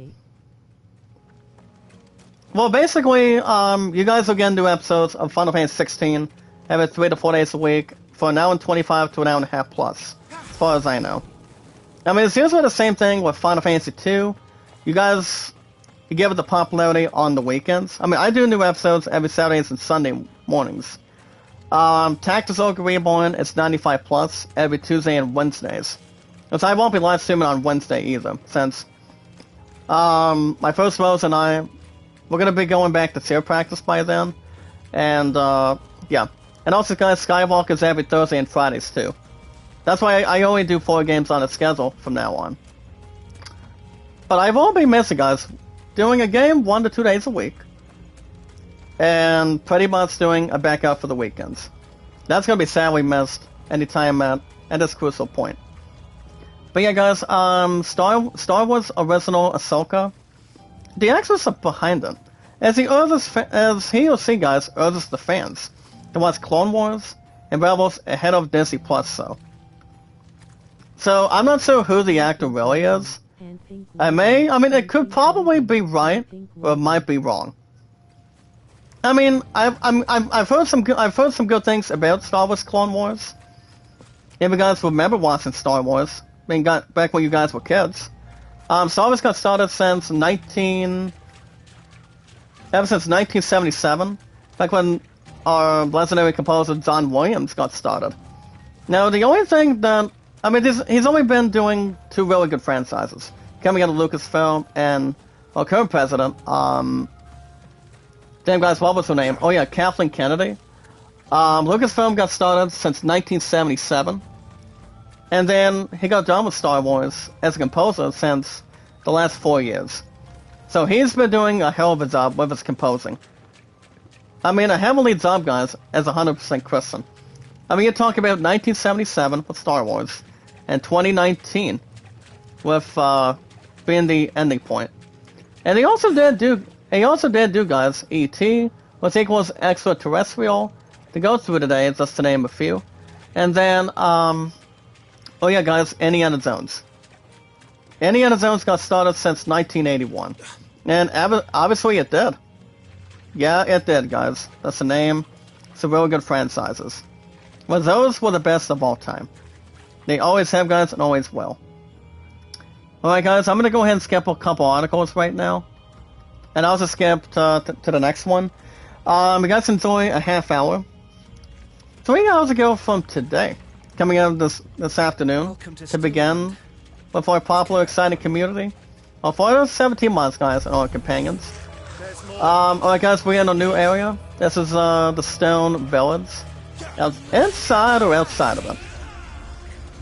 Well, basically, you guys will get new episodes of Final Fantasy 16 every 3 to 4 days a week for an hour and 25 to an hour and a half plus, as far as I know. I mean, it's usually the same thing with Final Fantasy 2. You give it the popularity on the weekends. I mean, I do new episodes every Saturdays and Sunday mornings. Tactics Ogre Reborn is 95 plus every Tuesday and Wednesdays. Because I won't be live streaming on Wednesday either, since my first Rose and I, we're going to be going back to cheer practice by then. And, yeah. And also, guys, Skywalker is every Thursday and Fridays, too. That's why I only do 4 games on a schedule from now on. But I won't be missing, guys. Doing a game 1 to 2 days a week. And pretty much doing a backup for the weekends. That's going to be sadly missed anytime at this crucial point. But yeah, guys, Star Wars original Ahsoka, the actors are behind it. As he or she, guys, urges the fans to watch Clone Wars and Rebels ahead of Disney Plus. So I'm not sure who the actor really is. I mean, it could probably be right, or it might be wrong. I mean, I've heard some good things about Star Wars Clone Wars. If you guys remember watching Star Wars, I mean, back when you guys were kids, Star Wars got started ever since 1977, back when our legendary composer John Williams got started. Now, the only thing that he's only been doing two really good franchises, coming out of Lucasfilm and our current president, damn guys, what was her name? Oh yeah, Kathleen Kennedy. Lucasfilm got started since 1977, and then he got done with Star Wars as a composer since the last 4 years. So he's been doing a hell of a job with his composing. I mean, a heavenly job, guys, as 100% Christian. I mean, you talk about 1977 with Star Wars, and 2019 with being the ending point. And he also did do, guys, E.T., which equals extraterrestrial, to go through today, just to name a few. And then, oh yeah, guys, Indiana Jones. Indiana Jones got started since 1981. And obviously it did. Yeah, it did, guys. That's the name. Some really good franchises. Well, those were the best of all time. They always have, guys, and always will. Alright, guys, I'm going to go ahead and skip a couple articles right now. And I'll just skip to the next one. You guys enjoy a half hour. 3 hours ago from today, coming out this afternoon, to begin with our popular, exciting community of our 17 months, guys, and our companions. Alright, guys, we're in a new area. This is the Stone Village. Inside or outside of it.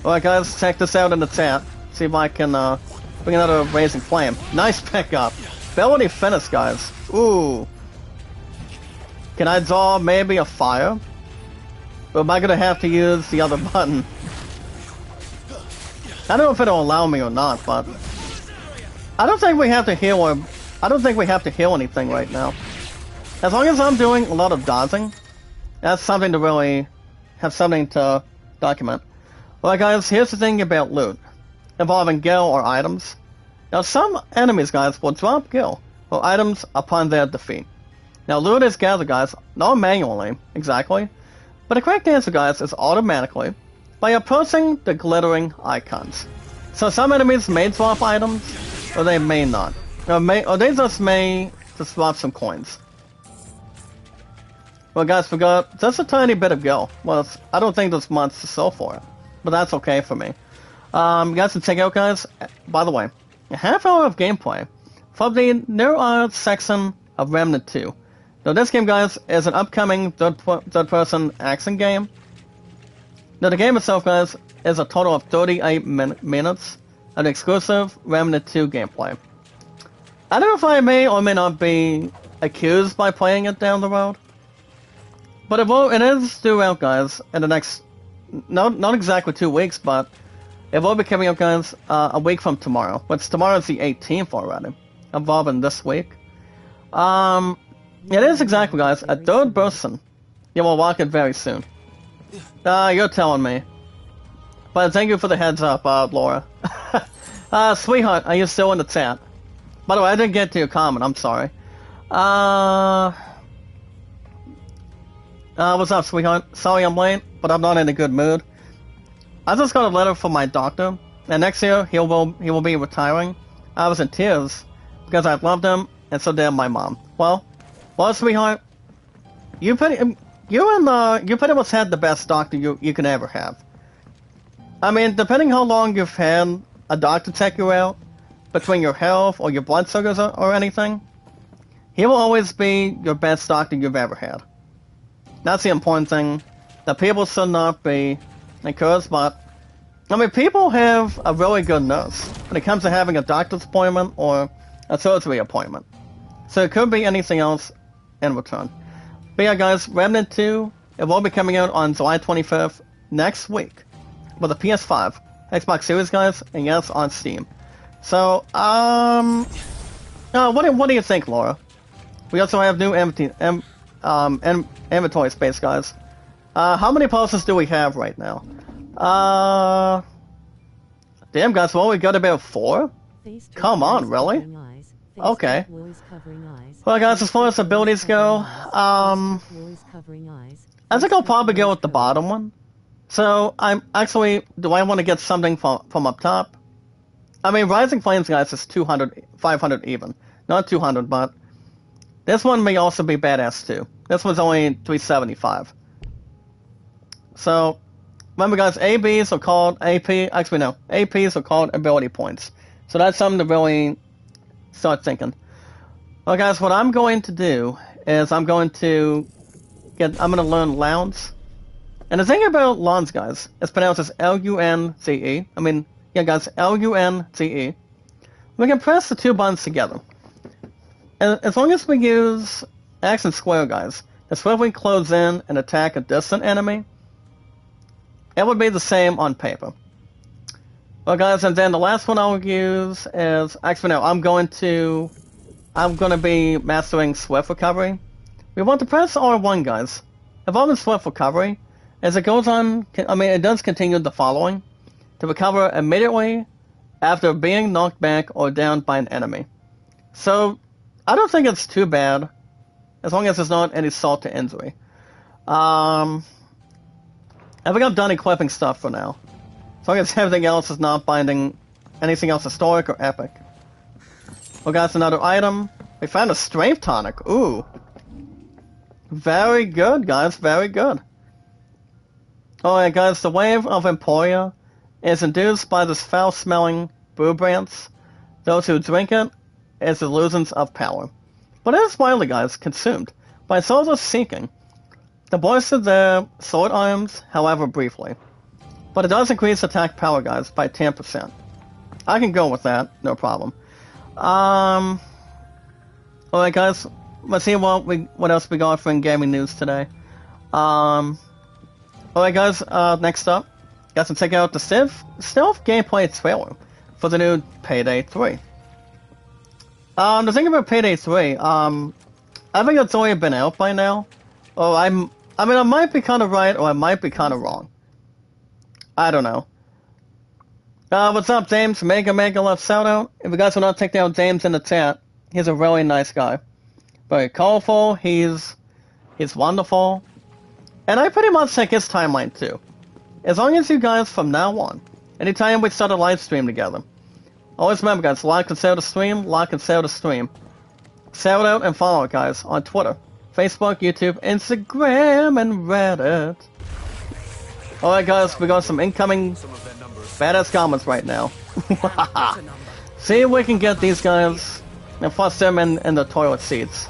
Alright, guys, check this out in the chat. See if I can bring another Raising Flame. Nice pickup. Ability finish, guys. Ooh. Can I draw maybe a fire? Or am I gonna have to use the other button? I don't know if it'll allow me or not, but I don't think we have to heal anything right now. As long as I'm doing a lot of dodging, that's something to really have something to document. Alright, guys, here's the thing about loot involving gil or items. Now, some enemies, guys, will drop gil or items upon their defeat. Now, loot is gathered, guys, not manually, exactly, but the correct answer, guys, is automatically by approaching the glittering icons. So some enemies may drop items, or they may not. Or they just may drop some coins. Well, guys, forgot just a tiny bit of gil. Well, I don't think there's much to sell for it, but that's okay for me. You guys can check out, guys, by the way, a half hour of gameplay from the new section of Remnant 2. Now, this game, guys, is an upcoming third-person action game. Now, the game itself, guys, is a total of 38 minutes of exclusive Remnant 2 gameplay. I don't know if I may or may not be accused by playing it down the road, but it is due out, guys, in the next, not exactly 2 weeks, but it will be coming up, guys, a week from tomorrow. Which tomorrw is the 18th already, involving this week. It is exactly, guys, a third person. You will walk it very soon. You're telling me. But thank you for the heads up, Laura. Sweetheart, are you still in the chat? By the way, I didn't get to your comment, I'm sorry. What's up, sweetheart? Sorry I'm late, but I'm not in a good mood. I just got a letter from my doctor, and next year he will be retiring. I was in tears because I loved him, and so did my mom. Well, sweetheart, you pretty much had the best doctor you can ever have. I mean, depending how long you've had a doctor check you out, between your health or your blood sugars or anything, he will always be your best doctor you've ever had. That's the important thing. That people should not be encouraged, but I mean, people have a really good nurse when it comes to having a doctor's appointment or a surgery appointment. So it could be anything else in return. But yeah, guys, Remnant 2, it will be coming out on July 25th next week with a PS5, Xbox Series, guys, and yes, on Steam. So, what do you think, Laura? We also have new inventory space, guys. How many pulses do we have right now? Damn, guys, well, we got about 4? Come on, really? Okay. Well, guys, as far as abilities go, I think I'll probably go with the bottom one. So, I'm actually, do I want to get something from up top? I mean, Rising Flames, guys, is 200, 500 even. Not 200, but this one may also be badass, too. This one's only 375. So, remember, guys, ABs are called APs are called ability points. So that's something to really start thinking. Well, guys, what I'm going to do is I'm going to learn Lounce. And the thing about Lounce, guys, it's pronounced as L-U-N-C-E. I mean, yeah, guys, L-U-N-C-E. We can press the 2 buttons together. And as long as we use X and square, guys, to swiftly close in and attack a distant enemy, it would be the same on paper. Well, guys, and then the last one I'll use is, actually no, I'm going to be mastering Swift Recovery. We want to press R1, guys. Involving Swift Recovery, as it goes on, it does continue the following: to recover immediately after being knocked back or down by an enemy. So, I don't think it's too bad, as long as there's not any salt to injury. I think I've done equipping stuff for now. As long as everything else is not binding anything else historic or epic. We got another item. We found a strength tonic. Ooh. Very good, guys. Very good. Alright, guys. The wave of Emporia is induced by this foul-smelling brew branch. Those who drink it is illusions of power. But it is widely, guys, consumed by soldiers seeking. The boosted their sword arms, however, briefly. But it does increase attack power, guys, by 10%. I can go with that, no problem. Alright, guys, let's see what else we got for gaming news today. Alright, guys, next up, got to check out the stealth gameplay trailer for the new Payday 3. The thing about Payday 3, I think it's already been out by now. Or I might be kind of right, or I might be kind of wrong. I don't know. What's up, James? Mega left shout out. If you guys will not take down James in the chat, he's a really nice guy. Very colorful, he's wonderful. And I pretty much check his timeline too. As long as you guys, from now on, anytime we start a live stream together, always remember, guys, like and share the stream, like and share the stream. Shout out and follow it, guys, on Twitter, Facebook, YouTube, Instagram, and Reddit. Alright, guys, we got some incoming badass comments right now. See if we can get these guys and force them in the toilet seats.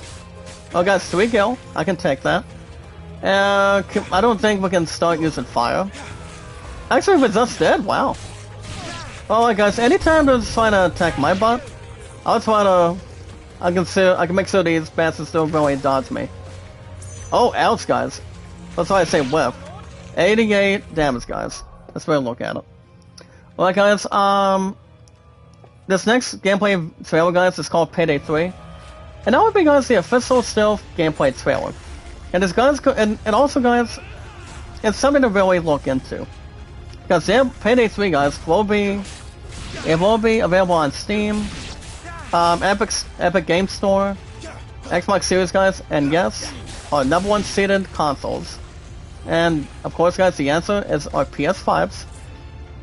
Oh, guys, 3 kill. I can take that. I don't think we can start using fire. Actually, we're just dead. Wow. Alright, guys, anytime they're trying to attack my butt, I'll try to. I can make sure these bastards don't really dodge me. Oh, ouch, guys. That's why I say whiff. 88 damage, guys. Let's really look at it. Alright, guys, this next gameplay trailer, guys, is called Payday 3. And that would be, guys, the official stealth gameplay trailer. And this, guys, and also, guys, it's something to really look into. Because Payday 3, guys, will be available on Steam, Epic Game Store, Xbox Series, guys, and yes, our #1 seated consoles. And, of course, guys, the answer is our PS5s.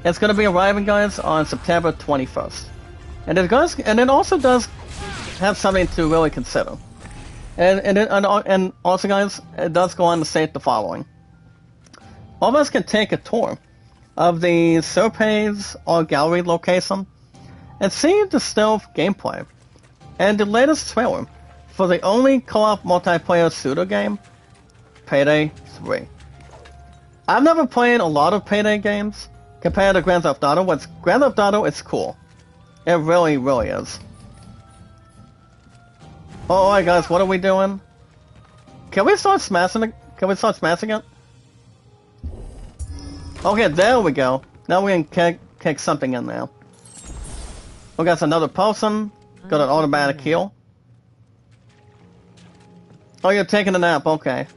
It's going to be arriving, guys, on September 21st. And it also does have something to really consider. And also, guys, it does go on to state the following. All of us can take a tour of the surveys or gallery location and see the stealth gameplay and the latest trailer for the only co-op multiplayer shooter game, Payday 3. I've never played a lot of Payday games compared to Grand Theft Auto. Grand Theft Auto is cool. It really, really is. Alright, guys, what are we doing? Can we start smashing it? Okay, there we go. Now we can kick something in there. We got another person. Got an automatic heal. Oh, you're taking a nap. Okay.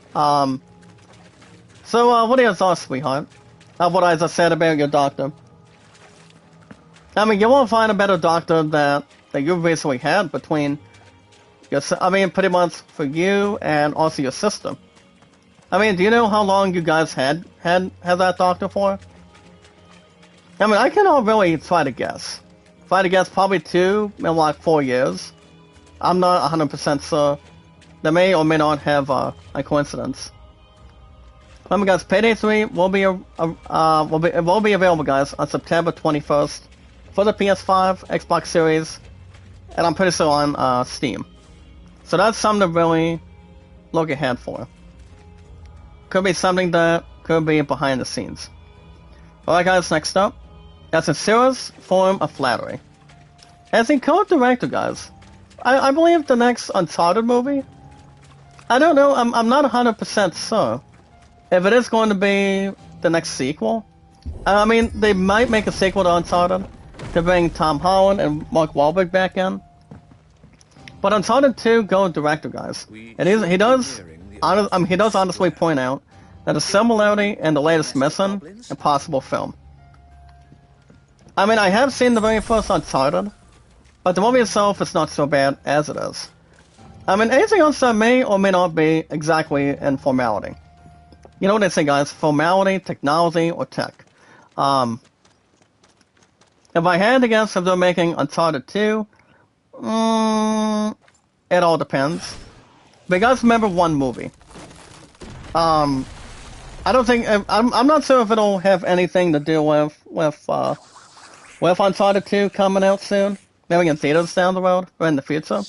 So, what are your thoughts, sweetheart? Of what I just said about your doctor? I mean, you won't find a better doctor that you recently had between I mean, pretty much for you and also your sister. I mean, do you know how long you guys had that doctor for? I mean, I cannot really try to guess. Try to guess probably 2, maybe like 4 years. I'm not 100% sure. They may or may not have a coincidence. Remember, guys, Payday 3 will be available, guys, on September 21st for the PS5, Xbox Series, and I'm pretty sure on Steam. So that's something to really look ahead for. Could be something that could be behind the scenes. Alright, guys, next up. That's a serious form of flattery. As a co-director, guys, I believe the next Uncharted movie, I don't know, I'm not 100% sure if it is going to be the next sequel. I mean, they might make a sequel to Uncharted to bring Tom Holland and Mark Wahlberg back in. But Uncharted 2 go director, guys. And he does honestly point out that a similarity in the latest Mission Impossible film. I mean, I have seen the very first Uncharted, but the movie itself is not so bad as it is. I mean, anything else that may or may not be exactly in formality. You know what they say, guys? Formality, technology, or tech. If I had to guess if they're making Uncharted 2, it all depends. But you guys remember one movie. I don't think I'm not sure if it'll have anything to do with Uncharted 2 coming out soon. Maybe in theaters down the road or in the future.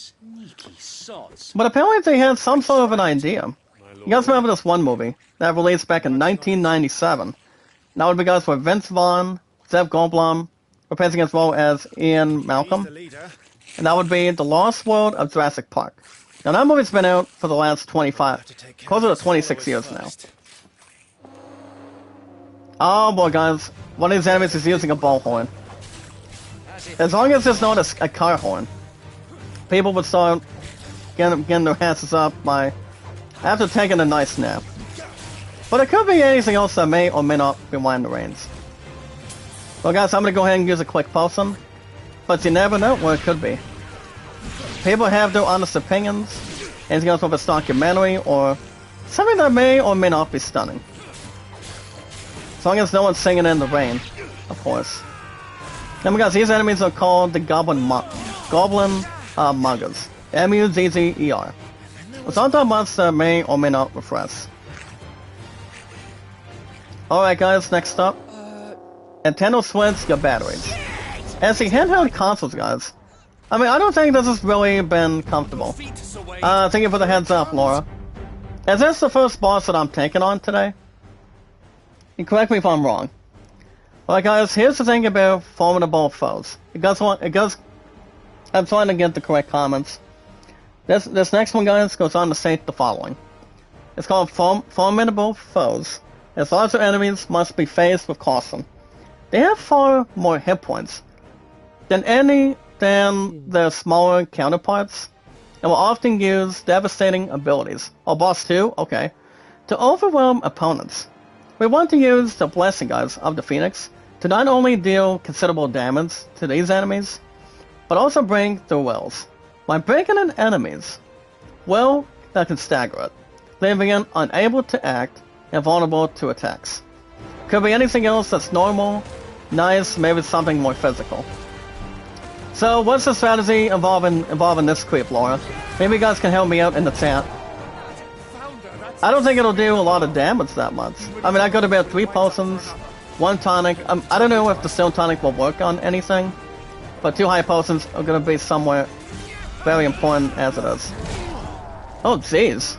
But apparently they had some sort of an idea. You guys remember this one movie that released back in 1997? That would be guys with Vince Vaughn, Jeff Goldblum, replacing as well as Ian Malcolm. And that would be The Lost World of Jurassic Park. Now that movie's been out for the last 25, closer to 26 years now. Oh boy, guys, one of these enemies is using a bullhorn. As long as it's not a car horn, people would start getting their asses up after taking a nice nap. But it could be anything else that may or may not be behind the reins. Well, guys, I'm gonna go ahead and use a quick potion. But you never know what it could be. People have their honest opinions, anything else with a documentary, or something that may or may not be stunning. As long as no one's singing in the rain, of course. Remember, guys, these enemies are called the Goblin Muggers. M-U-Z-Z-E-R. It's not that much that may or may not refresh. Alright, guys, next up. Nintendo Switch, your batteries. As the handheld consoles, guys, I mean, I don't think this has really been comfortable. Thank you for the heads up, Laura. Is this the first boss that I'm taking on today? You correct me if I'm wrong. Alright, guys, here's the thing about formidable foes. I'm trying to get the correct comments. This next one, guys, goes on to state the following. It's called Formidable Foes. As larger enemies must be faced with caution. They have far more hit points than their smaller counterparts, and will often use devastating abilities. Oh, boss 2? Okay. To overwhelm opponents. We want to use the blessing, guys, of the Phoenix to not only deal considerable damage to these enemies, but also break their wills. By breaking an enemy's will, that can stagger it, leaving it unable to act and vulnerable to attacks. Could be anything else that's normal, nice, maybe something more physical. So, what's the strategy involving this creep, Laura? Maybe you guys can help me out in the chat. I don't think it'll do a lot of damage that much. I mean, I got about 3 potions, 1 tonic. I don't know if the stone tonic will work on anything, but 2 high potions are going to be somewhere very important as it is. Oh, jeez.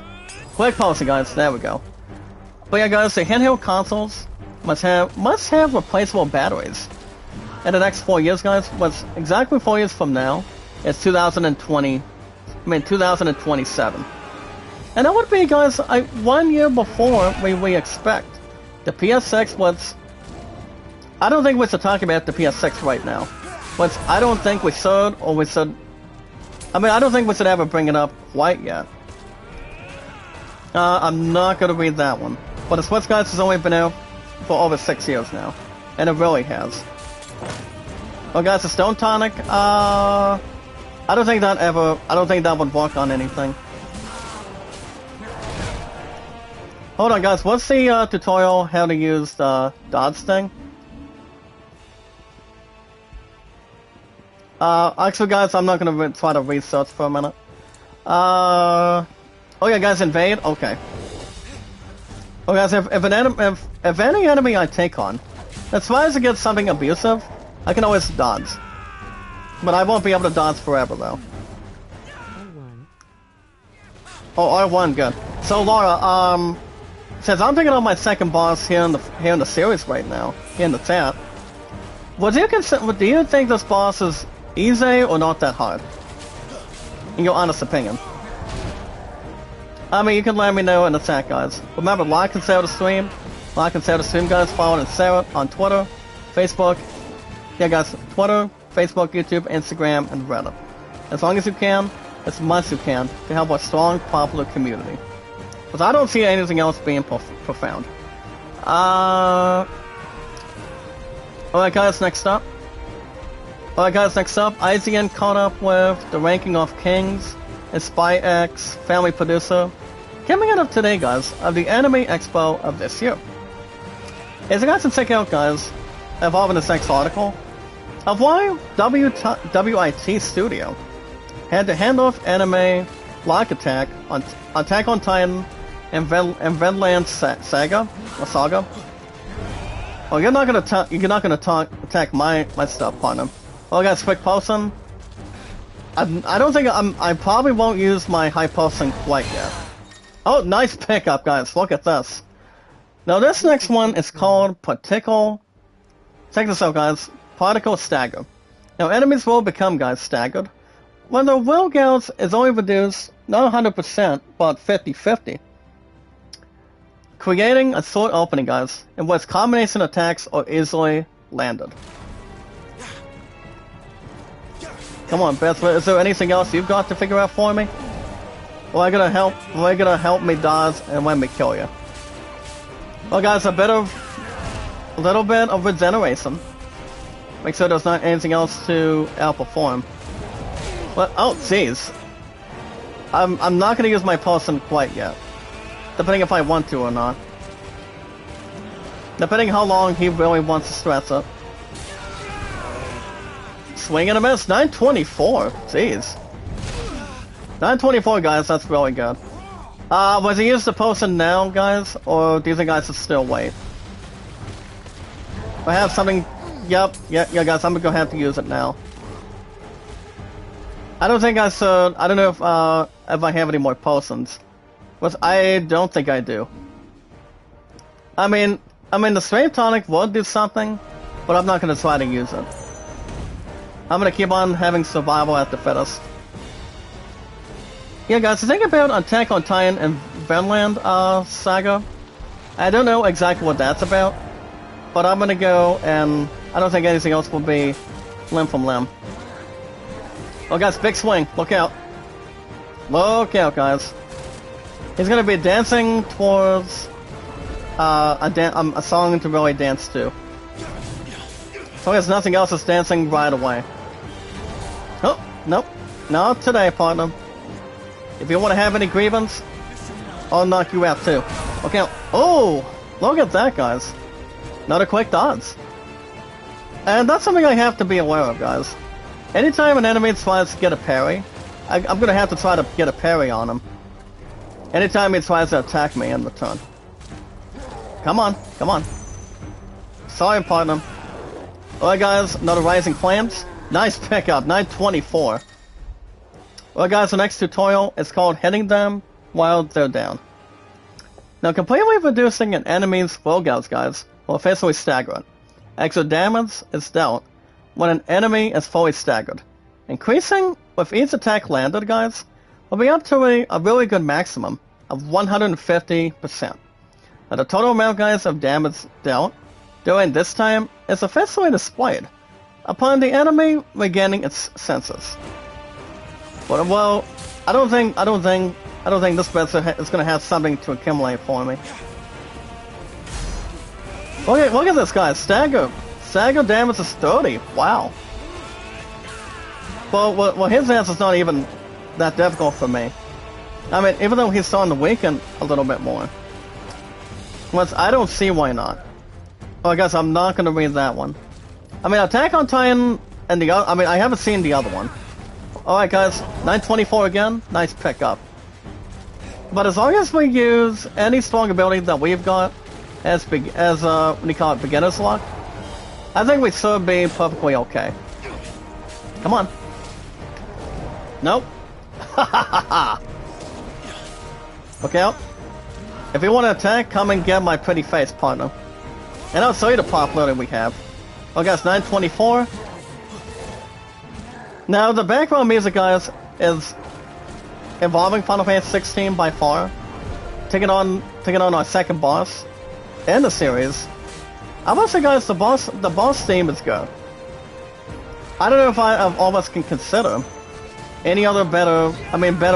Quick potion, guys. There we go. But yeah, guys, the handheld consoles must have replaceable batteries. In the next 4 years, guys, what's exactly 4 years from now, it's 2027. And that would be, guys, 1 year before we expect. The PS6 was... I don't think we should talk about the PS6 right now. But I don't think we should, or we should... I mean, I don't think we should ever bring it up quite yet. I'm not going to read that one. But the Swiss guys has only been out for over 6 years now. And it really has. Well guys, the Stone Tonic, I don't think that would work on anything. Hold on guys, what's the tutorial how to use the dodge thing? Actually guys, I'm not gonna try to research for a minute. Oh yeah guys, invade? Okay. Oh guys, if any enemy I take on, that tries to get something abusive, I can always dodge. But I won't be able to dodge forever though. R1. Oh, R1, good. So Laura, since I'm taking on my second boss here in the series right now, here in the chat, do you think this boss is easy or not that hard? In your honest opinion. I mean, you can let me know in the chat, guys. Remember, like and share the stream. Like and share the stream, guys. Follow and Sarah on Twitter, Facebook. Yeah, guys, Twitter, Facebook, YouTube, Instagram, and Reddit. As long as you can, as much as you can, to help our strong, popular community. Because I don't see anything else being profound. Alright, guys, next up. IGN caught up with the ranking of Kings and Spy X Family Producer. Coming out of today, guys, of the Anime Expo of this year. As you guys can check out, guys, involving this next article, of why WIT Studio had to hand off anime like Attack on Titan and Vinland Saga. Oh, you're not gonna attack my stuff, partner. Well, guys, quick posting. I don't think I probably won't use my high posting quite yet. Oh, nice pickup, guys. Look at this. Now, this next one is called Particle. Check this out, guys. Particle Stagger. Now, enemies will become, guys, staggered when the will gauge is only reduced not 100%, but 50-50. Creating a sword opening, guys, in which combination attacks are easily landed. Come on, Beth, is there anything else you've got to figure out for me? Well, gonna help me dodge and let me kill you. Well, guys, a little bit of regeneration. Make sure there's not anything else to outperform. What? Oh, jeez. I'm not gonna use my potion quite yet. Depending if I want to or not. Depending how long he really wants to stress it. Swing and a miss, 924. Jeez. 924, guys, that's really good. Was he use the potion now, guys? Or do you think I should still wait? I have something... Yep, yeah, guys, I'm gonna have to use it now. I don't think I should... I don't know if I have any more potions. But I don't think I do. I mean, the Strength Tonic would do something, but I'm not gonna try to use it. I'm gonna keep on having survival at the fittest. Yeah, guys, the thing about Attack on Titan and Vinland Saga, I don't know exactly what that's about, but I'm gonna go and I don't think anything else will be limb from limb. Oh, guys, big swing! Look out! Look out, guys! He's gonna be dancing towards a song to really dance to. So there's nothing else that's dancing right away. Oh, nope. Not today, partner. If you want to have any grievance, I'll knock you out too. Look out. Oh! Look at that, guys. Another quick dodge. And that's something I have to be aware of, guys. Anytime an enemy tries to get a parry, I'm going to have to try to get a parry on him. Anytime he tries to attack me in return. Come on, come on. Sorry, partner. Alright, guys, another Rising Flames. Nice pickup, 924. Well, guys, the next tutorial is called Hitting Them While They're Down. Now, completely reducing an enemy's will gauge, guys, will officially stagger it. Extra damage is dealt when an enemy is fully staggered. Increasing with each attack landed, guys, will be up to a really good maximum of 150%. Now, the total amount, guys, of damage dealt during this time is officially displayed upon the enemy regaining its senses. But, well, I don't think this bit is going to have something to accumulate for me. Look at this guy. Stagger damage is 30. Wow. Well, his answer's not even that difficult for me. I mean, even though he's starting to weaken a little bit more. Once I don't see why not. Well, I guess I'm not going to read that one. I mean, Attack on Titan and the other... I mean, I haven't seen the other one. Alright, guys. 924 again. Nice pickup. But as long as we use any strong ability that we've got as what do you call it, beginner's luck, I think we should be perfectly okay. Come on. Nope. Look out. If you want to attack, come and get my pretty face, partner. And I'll show you the popularity we have. Oh, guys, 924. Now, the background music, guys, is involving Final Fantasy 16 by far. Taking on our second boss in the series. I must say, guys, the boss theme is good. I don't know if all of us can consider any other better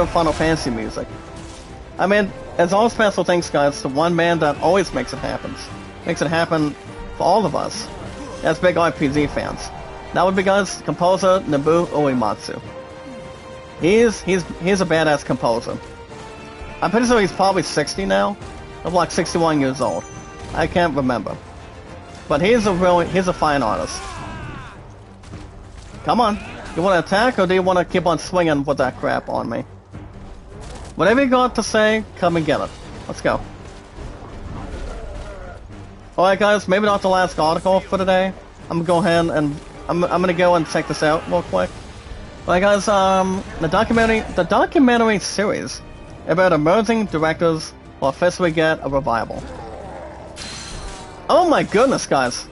Final Fantasy music. I mean, it's all special thanks, guys, to one man that always makes it happen. Makes it happen for all of us as big RPG fans. That would be, guys, composer Nobuo Uematsu. He's a badass composer. I'm pretty sure he's probably 60 now, or like 61 years old. I can't remember. But he's a fine artist. Come on. You want to attack, or do you want to keep on swinging with that crap on me? Whatever you got to say, come and get it. Let's go. Alright, guys, maybe not the last article for today. I'm gonna go ahead and I'm gonna go and check this out real quick. Alright, guys, the documentary series about emerging directors will officially get a revival. Oh my goodness, guys!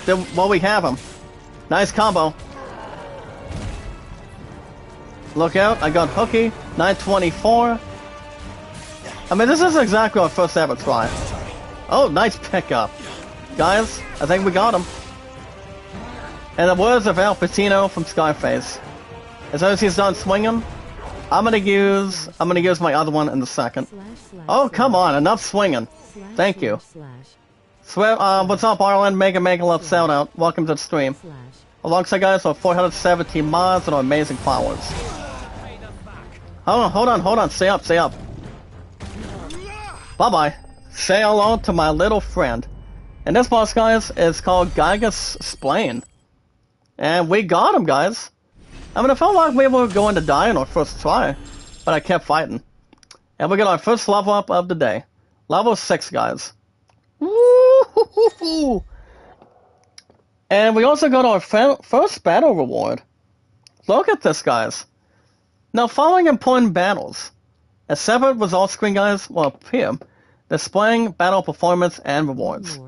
Well, we have him. Nice combo. Look out! I got Hooky. 924. I mean, this is exactly our first ever try. Oh, nice pickup. Guys, I think we got him. And the words of Al Pacino from Scarface. As soon as he's done swinging, I'm gonna use my other one in a second. Oh, come on, enough swinging. Thank you. Swear, what's up, Arlen? Mega Love shout out. Welcome to the stream. Alongside, guys, our 417 mods and our amazing followers. Hold on. Stay up. Bye-bye. Say hello to my little friend. And this boss, guys, is called Giygas Splane. And we got him, guys. I mean, it felt like we were going to die in our first try, but I kept fighting. And we got our first level up of the day. Level 6, guys. Woo-hoo-hoo-hoo. And we also got our first battle reward. Look at this, guys. Now, following important battles, a separate results screen, guys, will appear, displaying battle performance and rewards.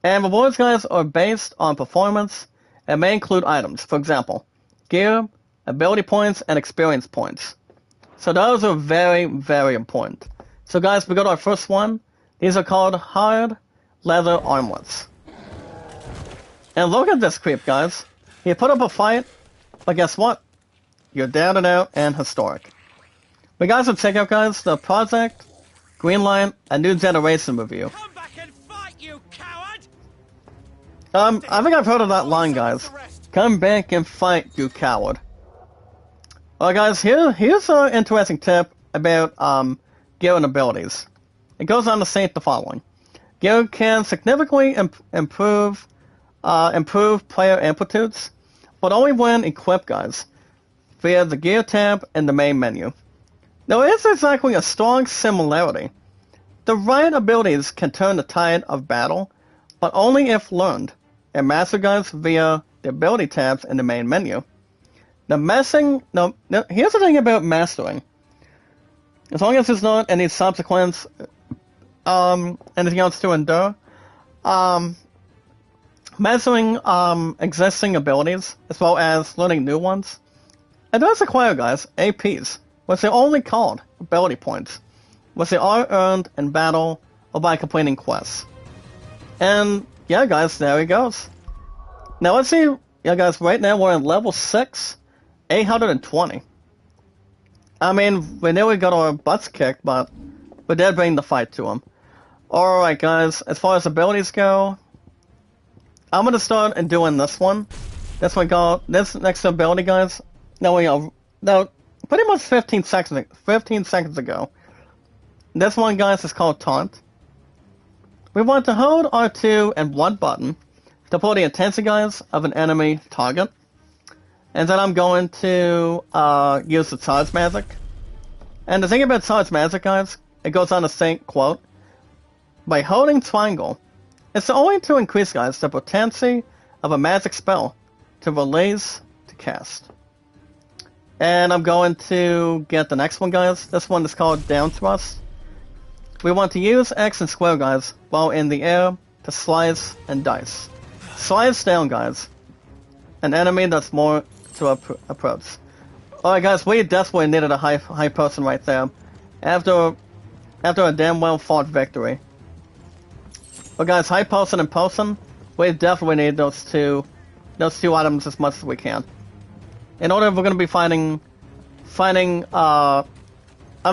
And rewards, guys, are based on performance and may include items. For example, gear, ability points, and experience points. So those are very, very important. So, guys, we got our first one. These are called hard leather armlets. And look at this creep, guys. He put up a fight, but guess what? You're down and out and historic. We got to check out, guys, the Project Greenlight, a New Generation review. Come back and fight, you coward! I think I've heard of that line, guys. Come back and fight, you coward. Alright, guys, here's an interesting tip about gear and abilities. It goes on to state the following. Gear can significantly improve player amplitudes, but only when equipped, guys, via the gear tab in the main menu. Now, it is exactly a strong similarity. The right abilities can turn the tide of battle, but only if learned and mastered, guys, via the ability tabs in the main menu. Now, here's the thing about mastering. As long as there's not any subsequent anything else to endure, mastering existing abilities as well as learning new ones, it does require, guys, APs, which are only called ability points, which they are earned in battle or by completing quests. And yeah, guys, there he goes. Now let's see, yeah, guys, right now we're in level 6, 820. I mean, we nearly got our butts kicked, but we did bring the fight to him. Alright guys, as far as abilities go, I'm gonna start and doing this one. This next ability, guys. Now pretty much 15 seconds ago. This one, guys, is called Taunt. We want to hold R2 and 1 button to pull the intensity, guys, of an enemy target. And then I'm going to use the Charge Magic. And the thing about Charge Magic, guys, it goes on to say, quote, by holding triangle, it's only to increase, guys, the potency of a magic spell to release to cast. And I'm going to get the next one, guys. This one is called Down Thrust. We want to use X and square, guys, while in the air to slice and dice. Slice down, guys. An enemy that's more to approach. Alright, guys, we desperately needed a high person right there. After a damn well fought victory. But guys, high person and person, we definitely need those two items as much as we can. In order, we're gonna be fighting, I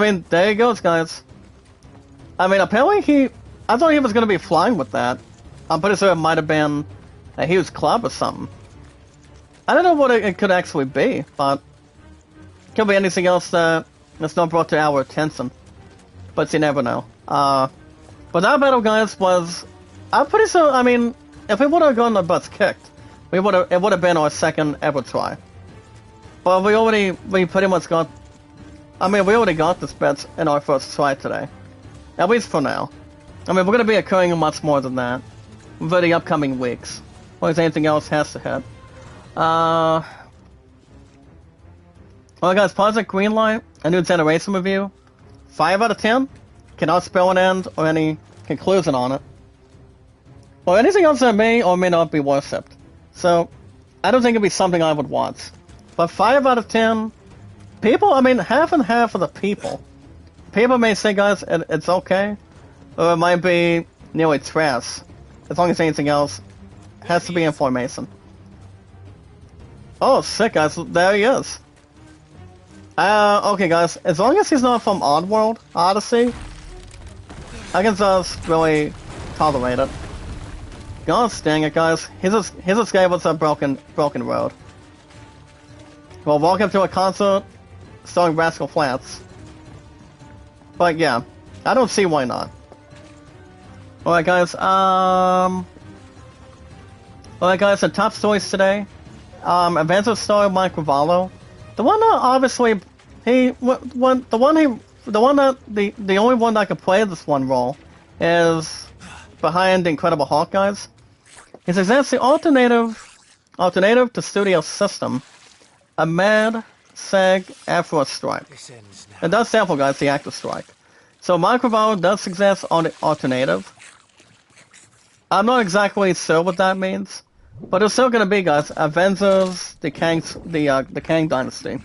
mean, there he goes, guys. I mean, apparently I thought he was gonna be flying with that. I'm pretty sure it might have been a huge club or something. I don't know what it could actually be, but it could be anything else that's not brought to our attention. But you never know. But that battle, guys, was, I'm pretty sure, I mean, if we would have gotten our butts kicked, it would have been our second ever try. But we pretty much got, I mean, we already got this bet in our first try today. At least for now. I mean, we're going to be occurring much more than that for the upcoming weeks. Or if anything else has to hit. Well, guys, Project Greenlight, a new generation review. 5 out of 10. Cannot spell an end or any conclusion on it. Or anything else that may or may not be worshipped. So, I don't think it'd be something I would watch. But 5 out of 10, people, I mean, half and half of the people. People may say, guys, it's okay. Or it might be nearly trash. As long as anything else has to be information. Oh, sick, guys. There he is. Okay, guys. As long as he's not from Oddworld, Odyssey, I can just really tolerate it. God dang it, guys. His escape was a broken road. Well, welcome to a concert starring Rascal Flatts. But yeah, I don't see why not. Alright, guys. Alright, guys. The top stories today. Adventure star Mike Ravallo. The one that obviously the only one that could play this one role is behind the Incredible Hulk, guys. He's exactly alternative to studio system. A mad SAG Afro strike. It does sample, guys, the actor strike. So Mike Ravallo does suggest on the alternative. I'm not exactly sure what that means, but it's still gonna be, guys, Avengers, the Kang Dynasty.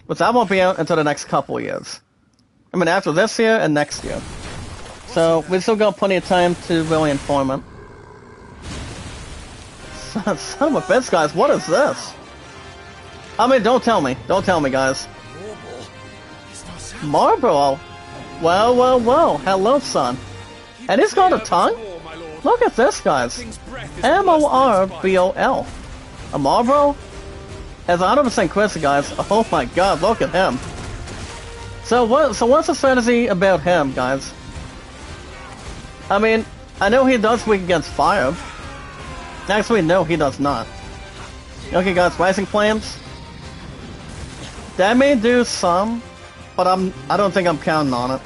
Which that won't be out until the next couple of years. I mean, after this year and next year. So we still got plenty of time to really inform it. Son of a bitch, guys, what is this? I mean, don't tell me, guys. Marlboro? Well, hello, son. And he's got a tongue? Look at this, guys. M-O-R-B-O-L. A Marlboro? As 100% Chris, guys. Oh my god, look at him. So what's the strategy about him, guys? I mean, I know he does weak against fire. Actually, no, he does not. Okay, guys, Rising Flames. That may do some, but I don't think I'm counting on it.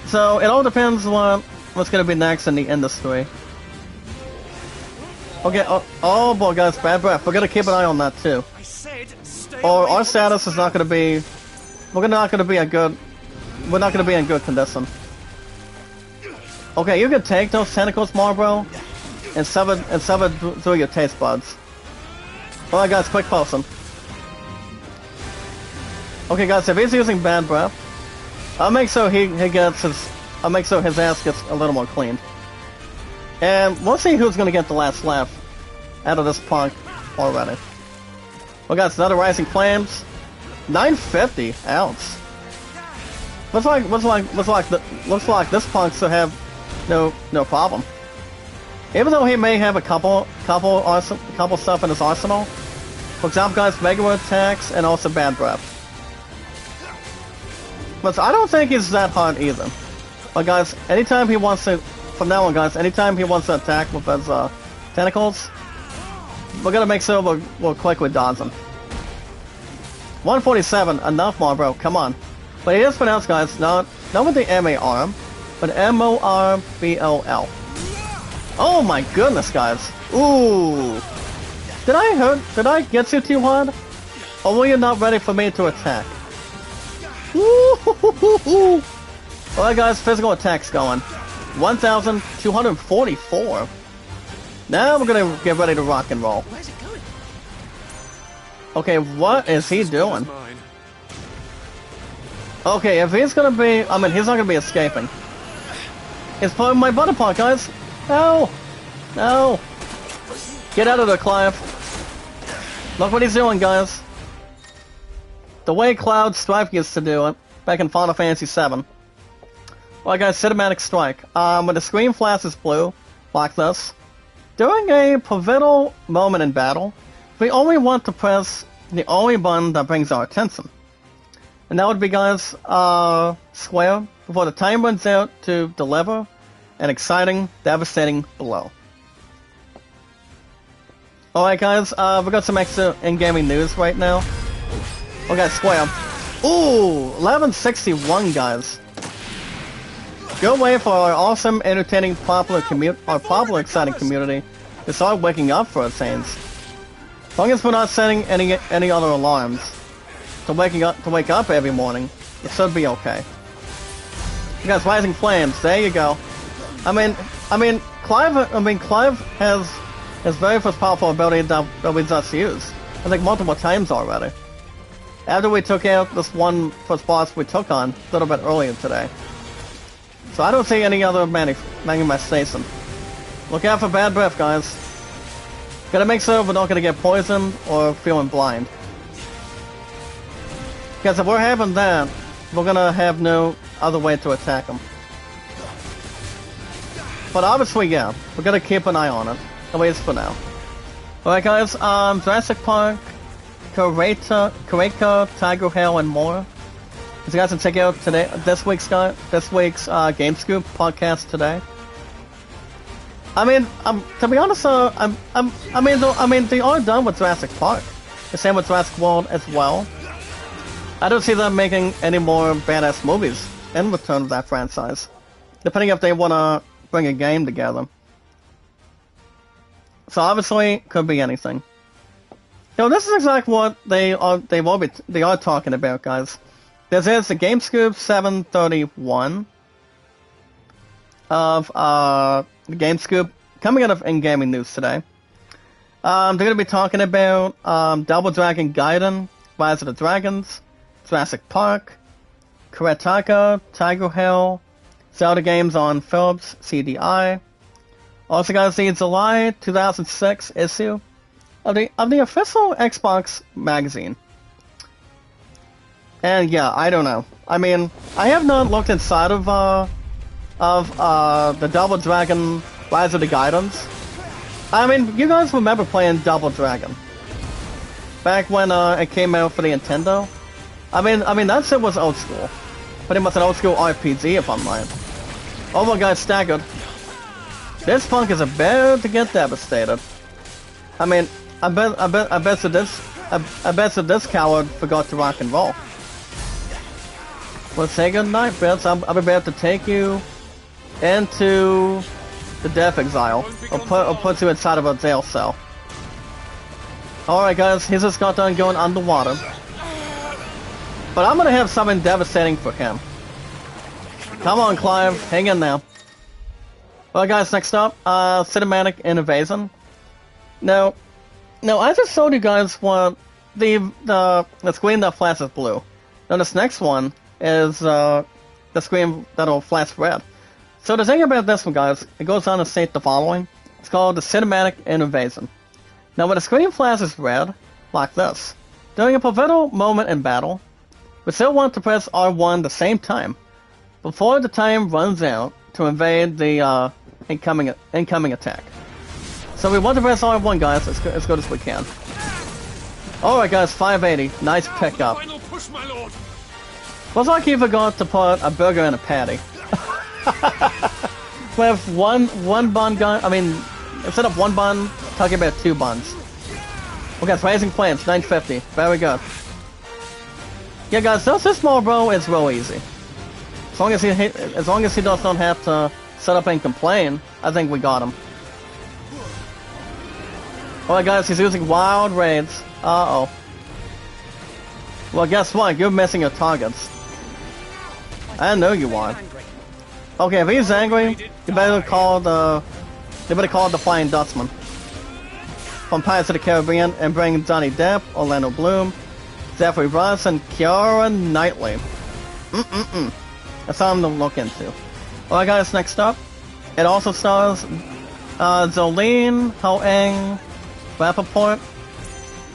So it all depends what's gonna be next in the industry. Okay, oh boy, guys, bad breath. We're gonna keep an eye on that too. Or our status is not gonna be. We're not gonna be in good condition. Okay, you can take those tentacles, Marlboro, and sever through your taste buds. Alright, guys, quick potion. Okay, guys, if he's using bad breath, I'll make sure I'll make sure his ass gets a little more cleaned. And we'll see who's gonna get the last laugh out of this punk already. Well, guys, another Rising Flames. 950 ounce. looks like this punk should have no problem. Even though he may have a couple stuff in his arsenal. For example, guys, regular attacks and also bad breath. But I don't think he's that hard either. But guys, anytime he wants to, from now on, guys, anytime he wants to attack with his tentacles, we're gonna make sure we'll quickly dodge him. 147, enough more, bro. Come on. But it is pronounced, guys, not with the M-A-R, but M-O-R-B-O-L. Oh my goodness, guys. Ooh. Did I get you too hard? Or were you not ready for me to attack? Ooh. Alright guys, physical attacks going. 1,244. Now we're gonna get ready to rock and roll. Where's it going? Okay, what is he doing? Okay, if he's gonna be... I mean, he's not gonna be escaping. It's part of my butter part, guys. No! No! Get out of there, Clive. Look what he's doing, guys. The way Cloud Strife used to do it, back in Final Fantasy VII. Well, guys, Cinematic Strike. When the screen flashes blue, like this, during a pivotal moment in battle, we only want to press the only button that brings our attention. And that would be, guys, square, before the time runs out to deliver an exciting, devastating blow. Alright guys, we got some extra in-gaming news right now. Okay, square. Ooh, 1161 guys. Good way for our awesome, entertaining, popular exciting community to start waking up for a change. As long as we're not setting any other alarms to wake up every morning, it should be okay. You guys, Rising Flames, there you go. I mean, Clive has his very first powerful ability that we just used, I think multiple times already. After we took out this one first boss we took on a little bit earlier today. So I don't see any other manifestation. Look out for bad breath, guys. Gotta make sure we're not gonna get poisoned or feeling blind. Because if we're having that, we're gonna have no other way to attack them. But obviously, yeah, we're gonna keep an eye on it, at least for now. Alright guys, Jurassic Park, Kureka, Tiger Hill, and more. As you guys can check out today, this week's Game Scoop podcast today. I mean, to be honest, I mean, they are done with Jurassic Park. The same with Jurassic World as well. I don't see them making any more badass movies in return of that franchise. Depending if they want to bring a game together. So obviously, could be anything. Now this is exactly what they are talking about, guys. This is the Game Scoop 731 of the Game Scoop coming out of in-gaming news today. They're going to be talking about Double Dragon Gaiden, Rise of the Dragons, Jurassic Park, Kureta, Tiger Hill, Zelda games on Philips CDI. Also, guys, the July 2006 issue of the official Xbox magazine. And yeah, I don't know. I mean, I have not looked inside of the Double Dragon Rise of the Gaidens. I mean, you guys remember playing Double Dragon back when it came out for the Nintendo? I mean that shit was old school. Pretty much an old school RPG, if I'm right. Oh my god, staggered. This punk is about to get devastated. I mean, I bet that this coward forgot to rock and roll. Well, say good night, Vince. I'm about to take you into the Death Exile, or put you inside of a jail cell. Alright guys, he's just got done going underwater. But I'm gonna have something devastating for him. Come on, Clive, hang in there. Well guys, next up, Cinematic Invasion. Now, I just showed you guys what the screen that flashes blue. Now this next one is the screen that'll flash red. So the thing about this one, guys, it goes on to state the following. It's called the Cinematic Invasion. Now when the screen flashes red, like this, during a pivotal moment in battle, we still want to press R1 the same time before the time runs out to invade the incoming attack. So we want to press R1, guys, as good as we can. Alright guys, 580. Nice pickup. Final push, my lord. Looks like you forgot to put a burger and a patty. We have one bun gun, I mean, instead of one bun, talking about 2 buns. Okay, it's Raising Flames, 950. Very good. Yeah guys, this Marlboro is real easy. As long as he does not have to set up and complain, I think we got him. Alright guys, he's using Wild Raids. Uh-oh. Well, guess what? You're missing your targets. I know you are. Okay, if he's angry, you better call the Flying Dutchman from Pirates of the Caribbean and bring Johnny Depp, Orlando Bloom, Jeffrey Rush, and Keira Knightley. That's something to look into. Alright guys, next up, it also stars Jolene, Ho-Eng, Rappaport,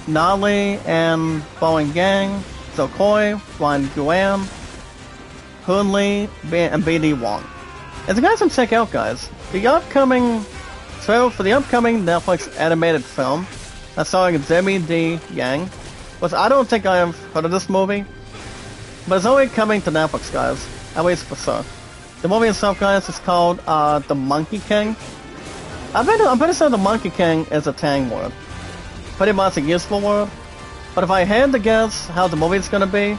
Nali and Boeing Gang, Zokoi, Ryan Guan, Hoon Lee, and BD Wong. As you guys can check out, guys, the upcoming Netflix animated film that's starring Jimmy D. Yang, which I don't think I have heard of this movie, but it's only coming to Netflix, guys, at least for sure. The movie itself, guys, is called The Monkey King. I'm pretty sure The Monkey King is a Tang word. Pretty much a useful word. But if I had to guess how the movie's gonna be,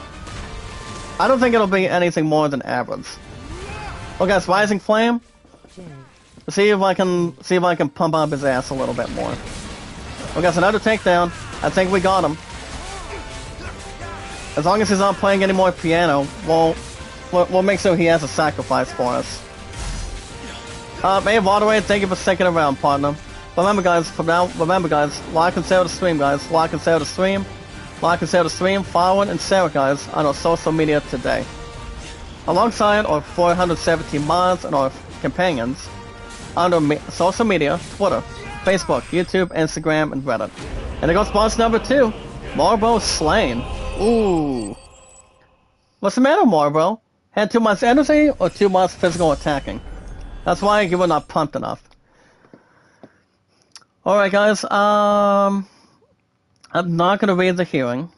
I don't think it'll be anything more than average. Okay, it's Rising Flame. Let's see if I can pump up his ass a little bit more. Okay, it's another takedown. I think we got him. As long as he's not playing any more piano, we'll make sure he has a sacrifice for us. Hey, Waterway, thank you for sticking around, partner. Remember guys, like and share the stream, guys. Like and share the stream. Like and share the stream, follow and share it, guys, on our social media today. Alongside our 417 mods and our companions on our social media, Twitter, Facebook, YouTube, Instagram, and Reddit. And it goes boss number 2, Marlboro Slain. Ooh. What's the matter, Marlboro? Had too much energy or too much physical attacking? That's why you were not pumped enough. Alright guys, I'm not gonna read the hearing.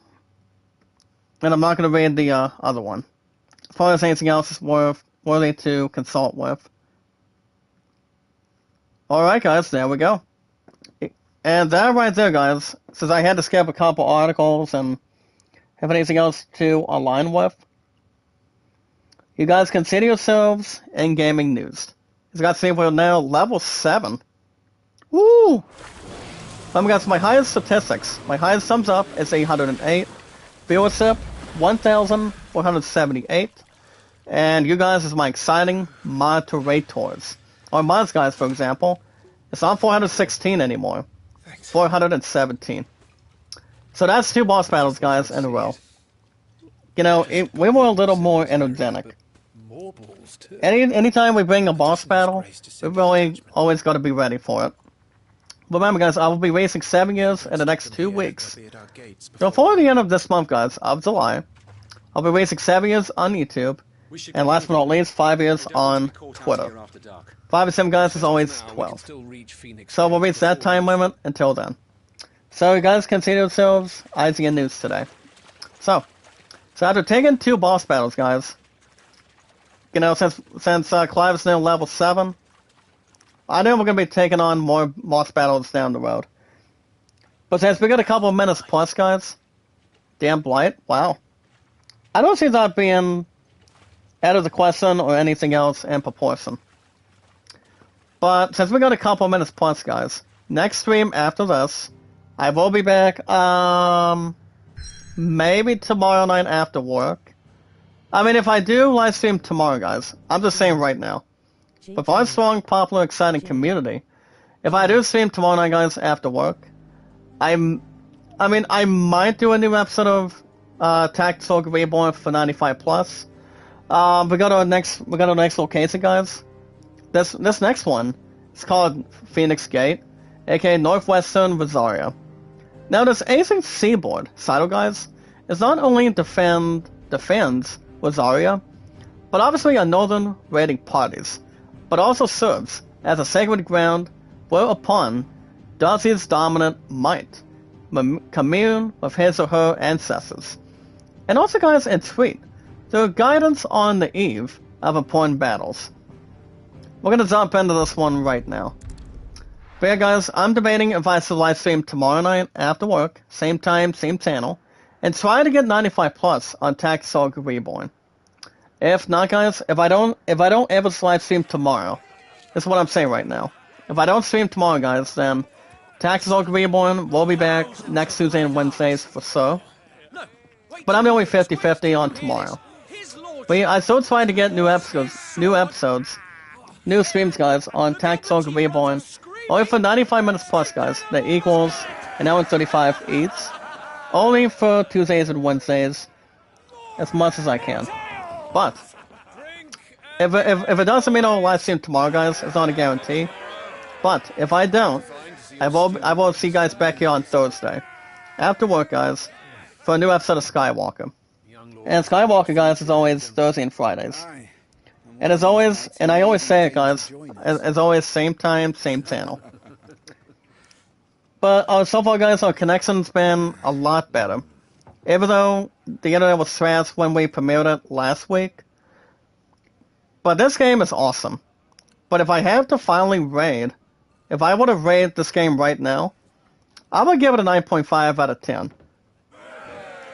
And I'm not gonna read the other one. As far as anything else is worthy to consult with. Alright guys, there we go. And that right there, guys, since I had to skip a couple articles and have anything else to align with, you guys consider yourselves in gaming news. As you guys see, we're now level 7. Woo! Guys, my highest statistics, my highest thumbs up is 808. Viewership, 1,478. And you guys is my exciting moderators. Or mods, guys, for example, it's not 416 anymore. 417. So that's 2 boss battles, guys, in a row. You know, we were a little more energetic. Anytime we bring a boss battle, we've really always got to be ready for it. Remember, guys, I will be racing 7 years in the next 2 weeks. So before the end of this month, guys, of July, I'll be racing 7 years on YouTube, and last but not least, 5 years on Twitter. 5 and 7, guys, is always 12. So we'll reach that time limit until then. So you guys consider yourselves IGN News today. So after taking 2 boss battles, guys, you know, since Clive is now level 7, I know we're going to be taking on more boss battles down the road. But since we got a couple of minutes plus, guys, damn Blight, wow. I don't see that being out of the question or anything else in proportion. But since we got a couple of minutes plus, guys, next stream after this, I will be back, maybe tomorrow night after work. I mean, if I do live stream tomorrow, guys, I'm just saying right now. But for our strong, popular, exciting community, if I do stream tomorrow night, guys, after work, I might do a new episode of Tactical Reborn for 95 plus. We got our next location, guys. This next one is called Phoenix Gate, aka Northwestern Rosario. Now, this Asian seaboard, Saito, guys, is not only defends Rosario, but obviously a northern raiding parties, but also serves as a sacred ground whereupon Darcy's dominant might commune with his or her ancestors. And also, guys, entreat their guidance on the eve of important battles. We're gonna jump into this one right now. But yeah, guys, I'm debating if I should live stream tomorrow night after work, same time, same channel, and try to get 95 plus on Tactics Ogre Reborn. If not, guys, if I don't ever live stream tomorrow, this is what I'm saying right now. If I don't stream tomorrow, guys, then Tactics Ogre Reborn will be back next Tuesday and Wednesdays for sure. But I'm only 50-50 on tomorrow. But yeah, I still trying to get new episodes, new streams, guys, on Tactics Ogre Reborn. Only for 95 minutes plus, guys. That equals an hour and 35 each. Only for Tuesdays and Wednesdays, as much as I can. But if it doesn't mean I'll live stream tomorrow, guys, it's not a guarantee. But if I don't, I will see you guys back here on Thursday after work, guys, for a new episode of Skywalker. And Skywalker, guys, is always Thursday and Fridays. And as always, and I always say it, guys, as always, same time, same channel. But so far, guys, our connection's been a lot better. Even though the internet was trash when we premiered it last week. But this game is awesome. But if I have to finally raid, if I would have raided this game right now, I would give it a 9.5 out of 10.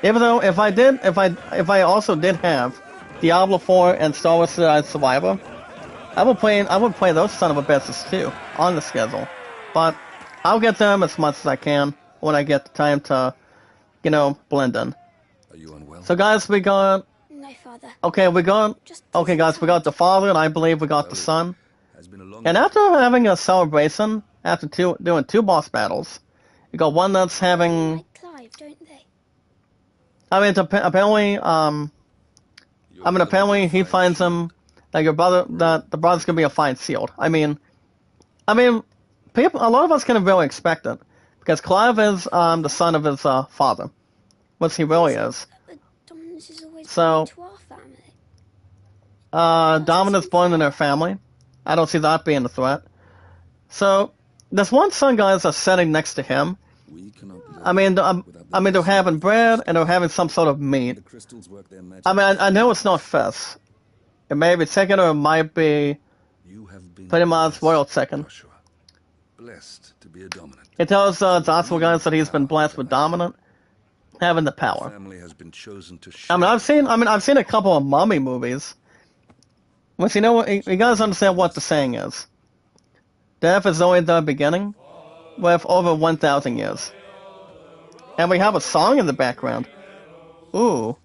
Even though if I also did have Diablo 4 and Star Wars Jedi Survivor, I would play those son of a bitches too on the schedule. But I'll get them as much as I can when I get the time to, blend in. Are you unwell? So guys, we got. No, Father. Okay, guys, we got the father, and I believe we got the son. Has been a long And after having a celebration, after doing two boss battles, you got one that's having. Like Clive, don't they? I mean, apparently he finds him that the brother's gonna be a fine shield. I mean, people, a lot of us can really expect it because Clive is the son of his father, which he really is. But Dominus is always So- to our family. Dominus born in their family. I don't see that being a threat. So this one son, guys, that's sitting next to him. We cannot live I mean, without they're having bread and they're having some sort of meat. the crystals work their magic. I mean, I know it's not fish. It may be chicken or it might be You have been pretty much blessed, boiled chicken. Joshua. Blessed to be a dominant. It tells Joshua, guys, that he's been blessed with dominant, having the power. Family has been chosen to I mean, I've seen a couple of mummy movies. Which, you guys understand what the saying is. Death is only the beginning, with over 1,000 years. And we have a song in the background. Ooh.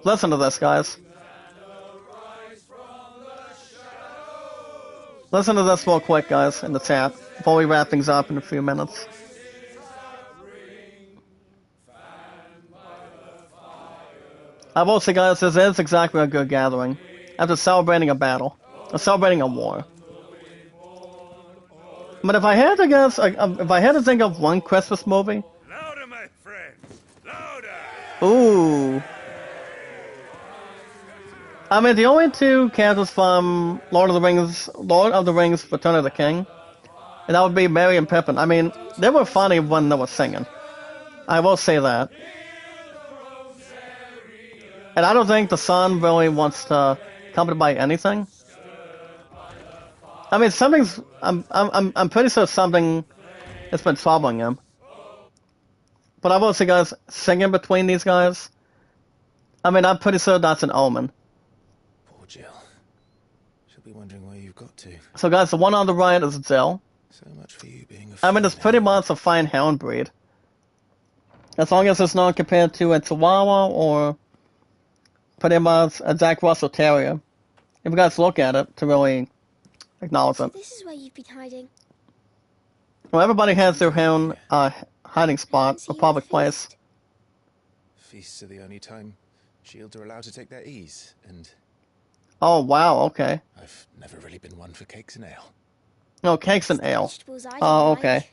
Listen to this, guys. Listen to this real quick, guys, in the chat, before we wrap things up in a few minutes. I will say, guys, this is exactly a good gathering. After celebrating a battle. Or celebrating a war. But if I had to guess, if I had to think of one Christmas movie... Louder, my friends! Louder! Ooh. I mean, the only two characters from Lord of the Rings, Return of the King, and that would be Merry and Pippin. I mean, they were funny when they were singing. I will say that. And I don't think the son really wants to accompanied by anything. I mean, I'm pretty sure something has been troubling him. But I will say, guys, singing between these guys, I mean, I'm pretty sure that's an omen. Poor Jill. She'll be wondering where you've got to. So, guys, the one on the right is Jill. So much for you being a I mean, it's pretty much a fine hound breed. As long as it's not compared to a Chihuahua or pretty much a Jack Russell Terrier. If you guys look at it to really acknowledge So it. this is where you've been hiding. Well, everybody has their own hiding spot, See a you public at place. feast. Feasts are the only time shields are allowed to take their ease, and Oh, wow, okay. I've never really been one for cakes and ale. No, cakes and ale. Vegetables I Oh, don't okay. like.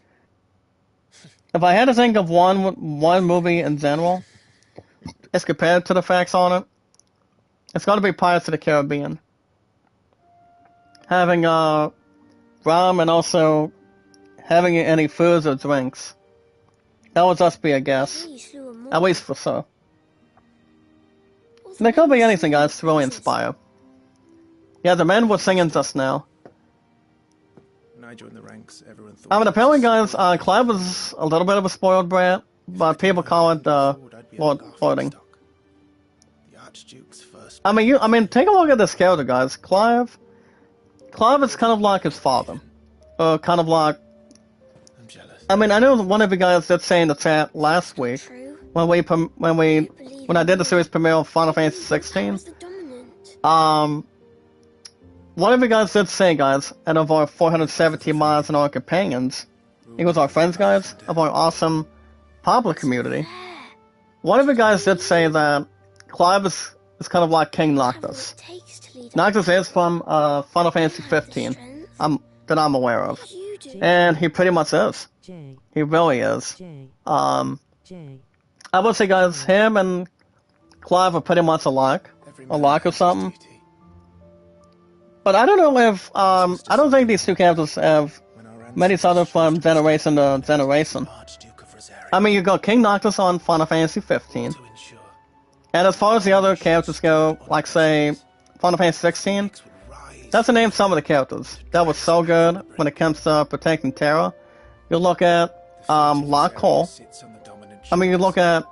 If I had to think of one movie in general, as compared to the facts on it, It's got to be Pirates of the Caribbean. Having rum and also having any foods or drinks. That would just be a guess. You slew a At more. least for so. And it could be anything, guys, to really inspire. Yeah, the men were singing just now. When I joined the ranks, everyone thought. I mean, apparently, guys, Clive was a little bit of a spoiled brat, but people call it flirting. The Archduke's first. I mean, take a look at this character, guys. Clive is kind of like his father, kind of like. I'm jealous. I mean, I know one of you guys did say in the chat last week True. when I did the series premiere of Final Fantasy I 16. was the dominant. One of you guys did say, guys, out of our 417 miles and our companions, it was our friends, guys, of our awesome public community. One of you guys did say that Clive is kind of like King Have what Noctis. it takes to lead Noctis is from Final Fantasy 15, that I'm aware of. You do. And he pretty much is. J, He really is. J, Um, J, I would say, guys, him and Clive are pretty much alike. Every A man lack has of his something. duty. But I don't know if, I don't think these two characters have When our many other ancestors from chose generation to generation. Archduke of Rosaria I mean, you got King Noctis on Final Fantasy 15. to ensure And as far as the other characters go, like, say, Final Fantasy 16, would rise. that's to name some of the characters. That was so good when it comes to protecting Terra. You look at, Locke Cole. Sits on the dominant I mean, you look at,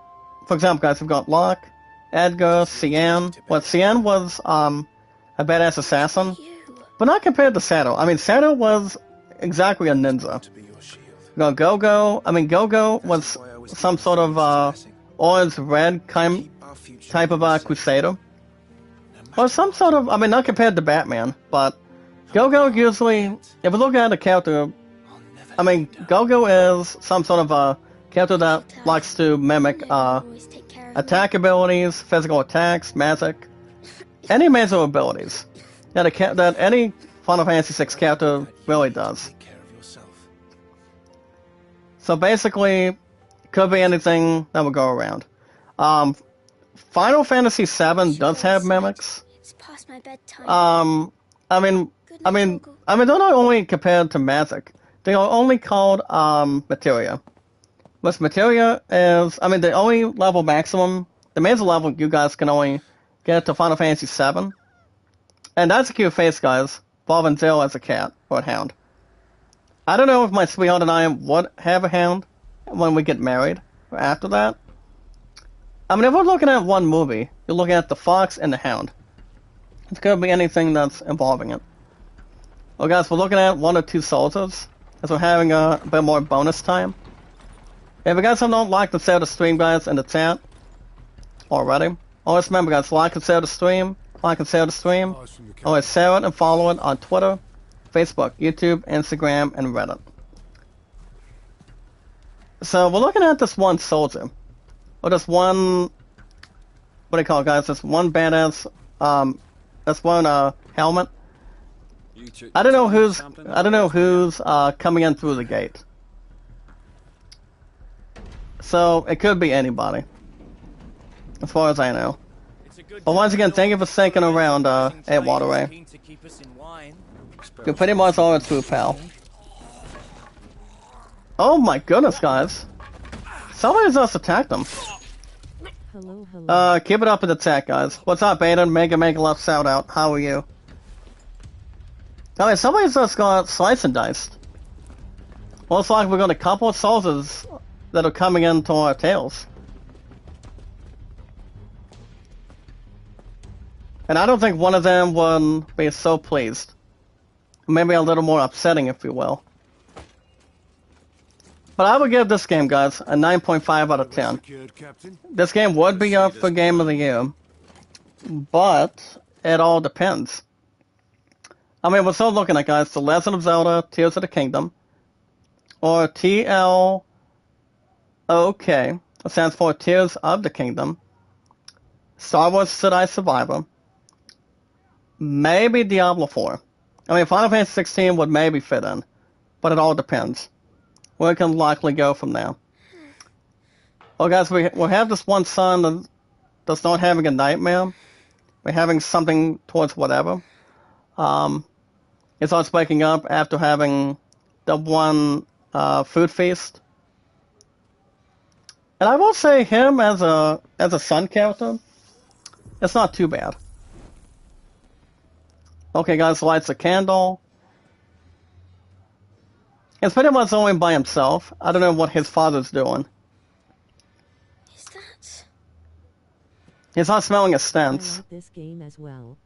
for example, guys, we've got Locke, Edgar, Cien. Well, Cien was, a badass assassin. You. But not compared to Sato. I mean, Sato was exactly a ninja. to be your shield. You got Go-Go. I mean, Go-Go was some sort of, orange red kind Keep our future type of safe, crusader. no Or matter some sort of, I mean, not compared to Batman, but Go-Go usually, if we look at a character, I'll never I mean, let you down. Go-Go is some sort of a character that likes to mimic, Always take care of me. attack abilities, physical attacks, magic, any major abilities that any Final Fantasy VI character really does. Take care of yourself. So basically, could be anything that would go around. Final Fantasy VII does have mimics. It's past my bedtime. I mean, Good I night, mean, Google. I mean, they're not only compared to magic. They are only called materia. Which materia is, I mean, the only level maximum, the major level you guys can only get to Final Fantasy VII. And that's a cute face, guys. Bob and Jill as a cat or a hound. I don't know if my sweetheart and I would have a hound when we get married or after that. I mean, if we're looking at one movie, you're looking at the fox and the hound. It could be anything that's involving it. Well, guys, we're looking at one or two soldiers, as we're having a bit more bonus time. If you guys don't like to share the stream, guys, in the chat already, always remember, guys, like and share the stream, like and share the stream. Always share it and follow it on Twitter, Facebook, YouTube, Instagram, and Reddit. So we're looking at this one soldier, or this one, what do you call it, guys? This one badass, this one helmet. I don't know who's coming in through the gate. So it could be anybody, as far as I know. But once again, thank you for sticking around, at Waterway. You're pretty much all a true pal. Oh my goodness, guys. Somebody just attacked them. hello, hello. Keep it up in the chat, guys. What's up, Aiden? Mega love shout out. How are you? Alright, somebody's just got sliced and diced. Looks like we're got a couple of soldiers that are coming into our tails. And I don't think one of them would be so pleased. Maybe a little more upsetting, if you will. But I would give this game, guys, a 9.5 out of 10. This game would be up for Game of the Year. But it all depends. I mean, we're still looking at, guys, The Legend of Zelda, Tears of the Kingdom. Or TLOK. It stands for Tears of the Kingdom. Star Wars Jedi Survivor. Maybe Diablo 4. I mean, Final Fantasy 16 would maybe fit in. But it all depends. We can likely go from there. Well, guys, we have this one son that's not having a nightmare. we're having something towards whatever. It starts waking up after having the one food feast. And I will say him as a son character, it's not too bad. Okay, guys, lights a candle. It's pretty much only by himself. I don't know what his father's doing. Is that... He's not smelling a I stance. like this game as well.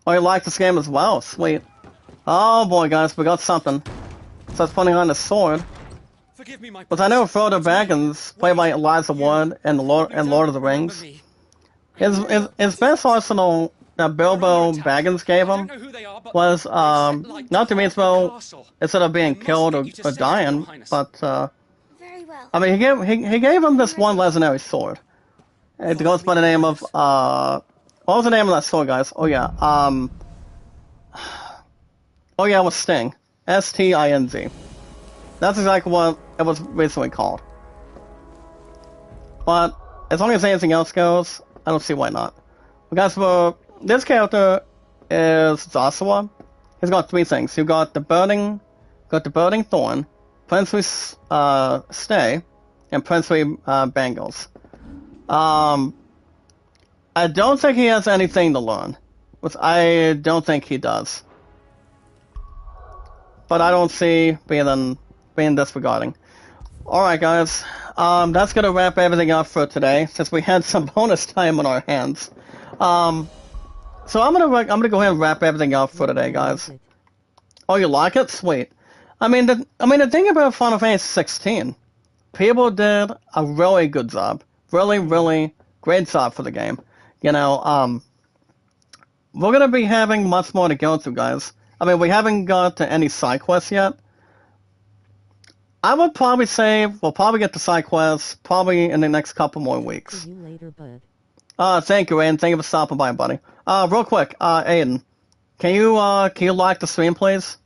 Oh, you like this game as well? Sweet. Oh boy, guys, we got something. Starts putting on his sword. Forgive me, my But I know Frodo Baggins, played by Elijah Wood and Lord of the Rings, his best arsenal that Bilbo Baggins gave him was not to Meansville instead of being killed or dying, but Very well. I mean he gave him this one legendary sword. It goes by the name of what was the name of that sword, guys? Oh yeah, it was Sting, Sting. That's exactly what it was recently called. But as long as anything else goes, I don't see why not. Because this character is Joshua. He's got three things. You got the burning thorn, princely stay, and princely bangles. I don't think he has anything to learn, which I don't think he does. But I don't see being disregarding. Alright guys, that's gonna wrap everything up for today, since we had some bonus time on our hands. So I'm gonna go ahead and wrap everything up for today, guys. Oh, you like it? Sweet. I mean the thing about Final Fantasy 16, people did a really good job. Really, really great job for the game. You know, we're gonna be having much more to go through, guys. I mean, we haven't got to any side quests yet. I would probably say we'll probably get to side quests probably in the next couple more weeks. See you later, bud. Thank you, Aiden. Thank you for stopping by, buddy. Real quick, Aiden, can you like the stream, please?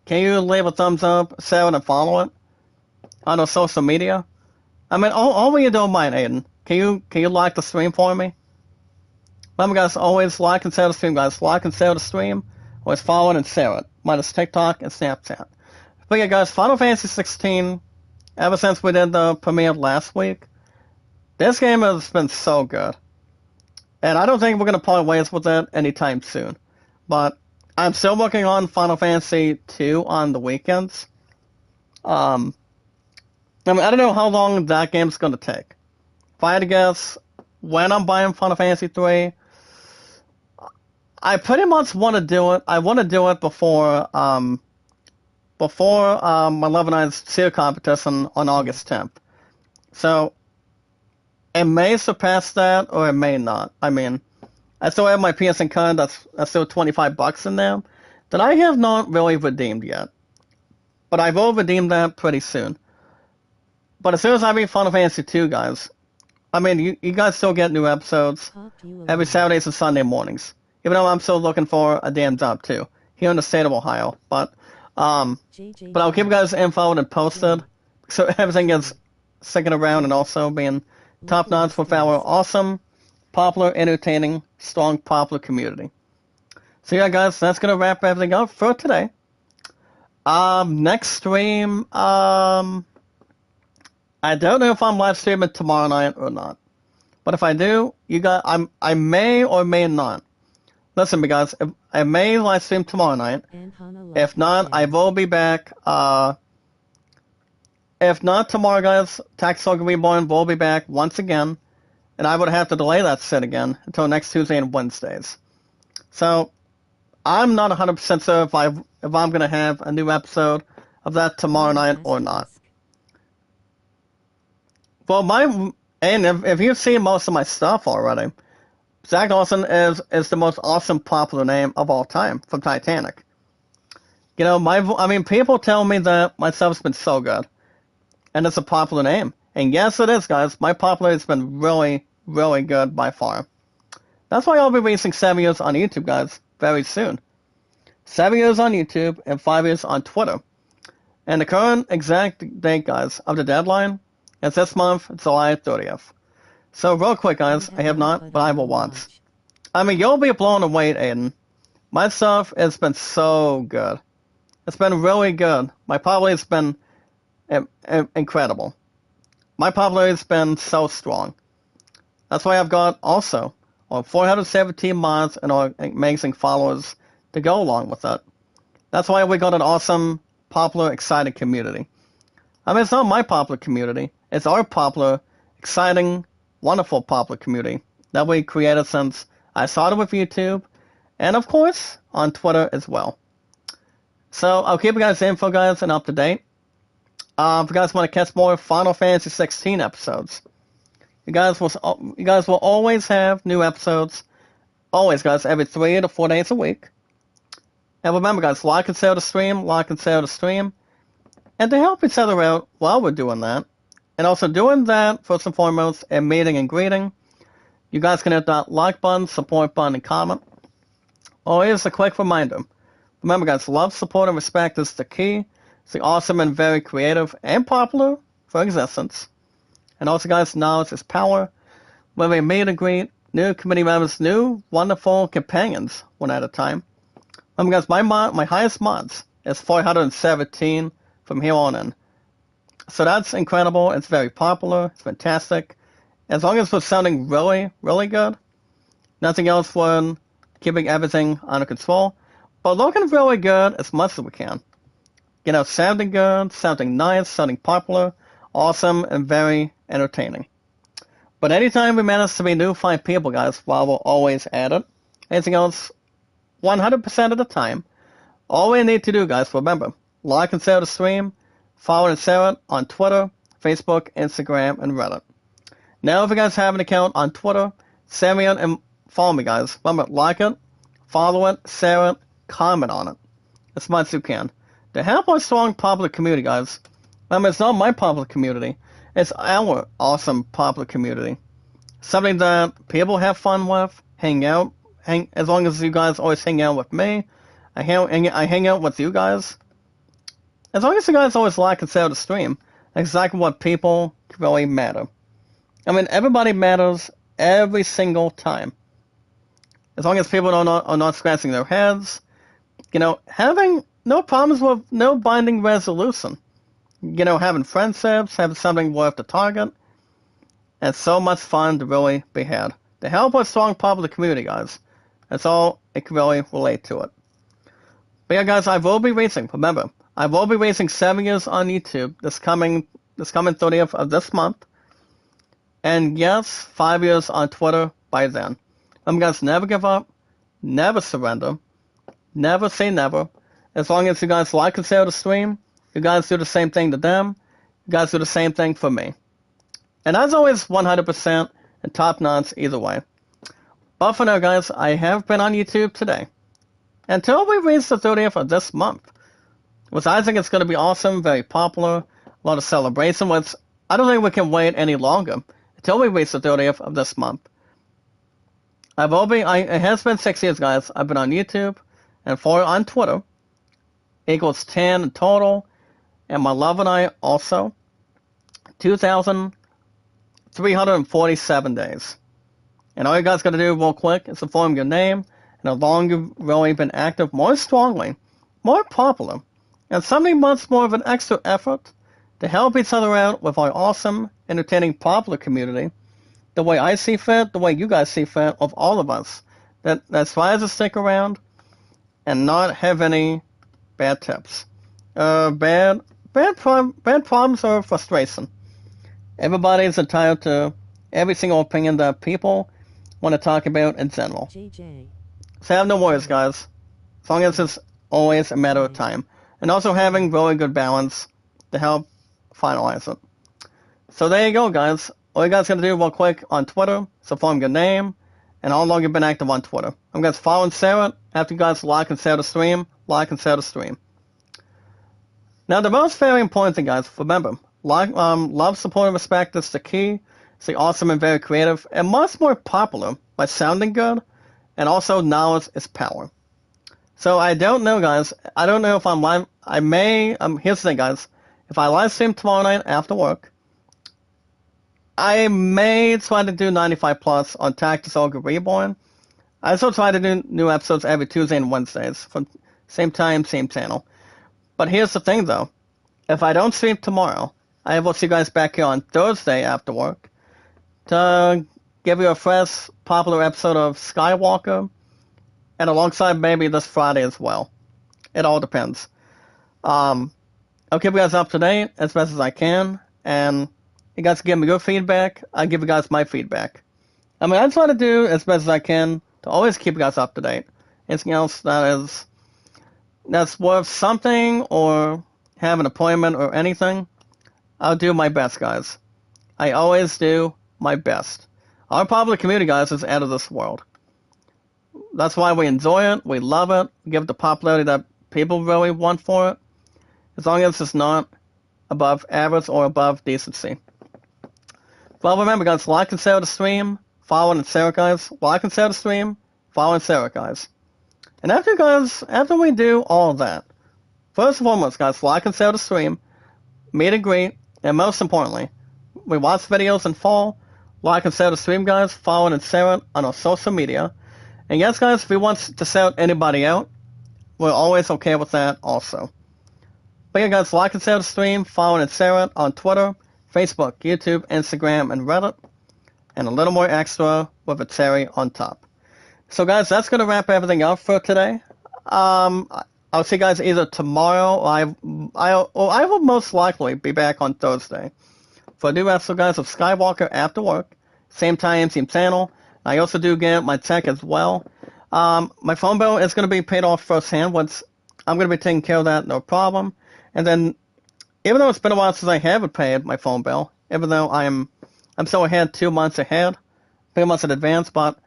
Can you leave a thumbs up, share it, and follow it on our social media? I mean, all you don't mind, Aiden. Can you like the stream for me? Remember, guys, always like and share the stream, guys. Like and share the stream. Always follow it and share it. Minus TikTok and Snapchat. But yeah, guys, Final Fantasy 16, ever since we did the premiere last week, this game has been so good. And I don't think we're going to part ways with it anytime soon. But I'm still working on Final Fantasy 2 on the weekends. I mean, I don't know how long that game's going to take. If I had to guess when I'm buying Final Fantasy 3, I pretty much want to do it. I want to do it before my Love and I's Seer competition on August 10th. So, it may surpass that, or it may not. I mean, I still have my PSN card that's still $25 in there that I have not really redeemed yet. But I will redeem that pretty soon. But as soon as I beat Final Fantasy 2, guys, I mean, you guys still get new episodes every Saturdays and Sunday mornings. Even though I'm still looking for a damn job, too, here in the state of Ohio. But I'll keep you guys infoed and posted, so everything is sticking around and also being top-notch with our awesome, popular, entertaining, strong, popular community. So yeah, guys, that's going to wrap everything up for today. Next stream, I don't know if I'm live streaming tomorrow night or not. But if I do, I may or may not. Listen, me guys, I may live stream tomorrow night. If not, I will be back. If not tomorrow, guys, Taxoga Reborn will be back once again. And I would have to delay that set again until next Tuesday and Wednesdays. So, I'm not 100% sure if I'm going to have a new episode of that tomorrow night or not. Well, if you've seen most of my stuff already, Zach Dawson is the most awesome popular name of all time from Titanic. You know, people tell me that my stuff's been so good. And it's a popular name. And yes, it is, guys. My popularity has been really, really good by far. That's why I'll be releasing 7 years on YouTube, guys, very soon. 7 years on YouTube and 5 years on Twitter. And the current exact date, guys, of the deadline is this month, July 30th. So real quick, guys, I have not, but I will once. I mean, you'll be blown away, Aiden. My stuff has been so good. It's been really good. My popularity has been incredible. My popularity has been so strong. That's why I've got also 417 mods and amazing followers to go along with it. That's why we got an awesome, popular, exciting community. I mean, it's not my popular community. It's our popular, exciting, wonderful popular community that we created since I started with YouTube, and of course, on Twitter as well. So I'll keep you guys info, guys, and up to date. If you guys want to catch more Final Fantasy 16 episodes, you guys will always have new episodes. Always, guys, every 3 to 4 days a week. And remember, guys, like and share the stream, and to help each other out while we're doing that, and also doing that first and foremost, and meeting and greeting, you guys can hit that like button, support button, and comment. Always a quick reminder. Remember, guys, love, support, and respect is the key. It's the awesome and very creative and popular for existence. And also, guys, knowledge is power. When we meet and greet new community members, new wonderful companions, one at a time. Remember, guys, my highest mods is 417 from here on in. So that's incredible. It's very popular. It's fantastic. As long as we're sounding really, really good, nothing else when keeping everything under control. But looking really good as much as we can. You know, sounding good, sounding nice, sounding popular, awesome, and very entertaining. But anytime we manage to be new, fine people, guys, while we'll always add it, anything else, 100% of the time, all we need to do, guys, remember, like and share the stream, follow and share it on Twitter, Facebook, Instagram, and Reddit. Now, if you guys have an account on Twitter, send me and follow me, guys. Remember, like it, follow it, share it, comment on it as much as you can. To help our strong popular community, guys. Remember, it's not my popular community. It's our awesome popular community. Something that people have fun with, as long as you guys always hang out with me. I hang out with you guys. As long as you guys always like and share the stream, that's exactly what people really matter. I mean, everybody matters every single time. As long as people are not scratching their heads, you know, having no problems with no binding resolution. You know, having friendships, having something worth the target, and so much fun to really be had. To help our strong popular community, guys. That's all it can really relate to it. But yeah, guys, I will be racing. Remember, I will be racing 7 years on YouTube this coming 30th of this month. And yes, 5 years on Twitter by then. Remember, guys, never give up, never surrender, never say never. As long as you guys like and share the stream, you guys do the same thing to them, you guys do the same thing for me. And as always, 100% and top notch either way. But for now, guys, I have been on YouTube today. Until we reach the 30th of this month. Which I think it's going to be awesome, very popular, a lot of celebration, which I don't think we can wait any longer until we reach the 30th of this month. It has been 6 years, guys. I've been on YouTube and 4 on Twitter. Equals 10 in total. And my love and I also. 2,347 days. And all you guys got to do real quick is inform your name and how long you've really been active more strongly, more popular, and something much more of an extra effort to help each other out with our awesome, entertaining, popular community, the way I see fit, the way you guys see fit, of all of us, that tries to stick around and not have any bad tips. Bad problems or frustration. Everybody is entitled to every single opinion that people want to talk about in general. JJ. So have no worries, guys. As long as it's always a matter of time. And also having really good balance to help finalize it. So there you go, guys. All you guys got to do real quick on Twitter, so form your name, and how long you've been active on Twitter. I'm going to follow and share it. After you guys like and share the stream, Now, the most very important thing, guys, remember, love, support, and respect is the key. It's the awesome and very creative, and much more popular by sounding good, and also knowledge is power. So I don't know, guys. I don't know if I'm live. I may. Here's the thing, guys. If I live stream tomorrow night after work, I may try to do 95 plus on Tactics Ogre Reborn. I still try to do new episodes every Tuesday and Wednesdays from same time, same channel. But here's the thing, though. If I don't stream tomorrow, I will see you guys back here on Thursday after work to give you a fresh, popular episode of Skywalker, and alongside maybe this Friday as well. It all depends. I'll keep you guys up to date as best as I can, and you guys give me your feedback, I give you guys my feedback. I mean, I try to do as best as I can to always keep you guys up to date. Anything else that's worth something or have an appointment or anything, I'll do my best, guys. I always do my best. Our popular community, guys, is out of this world. That's why we enjoy it, we love it, we give it the popularity that people really want for it, as long as it's not above average or above decency. Well, remember, guys, like and share the stream, follow and share it, guys. Like and share the stream, follow and share it, guys. And after we do all that, first and foremost, guys, like and share the stream, meet and greet, and most importantly, we watch videos in full, like and share the stream, guys, follow and share it on our social media. And yes, guys, if we want to shout anybody out, we're always okay with that also. But yeah, guys, like and share the stream, follow and share it on Twitter, Facebook, YouTube, Instagram, and Reddit. And a little more extra with a cherry on top. So, guys, that's going to wrap everything up for today. I'll see you guys either tomorrow or I will most likely be back on Thursday for a new episode, guys, of Skywalker After Work. Same time, same channel. I also do get my tech as well. My phone bill is going to be paid off firsthand. Once I'm going to be taking care of that, no problem. And then, even though it's been a while since I haven't paid my phone bill, even though I'm still ahead 2 months ahead, 3 months in advance, but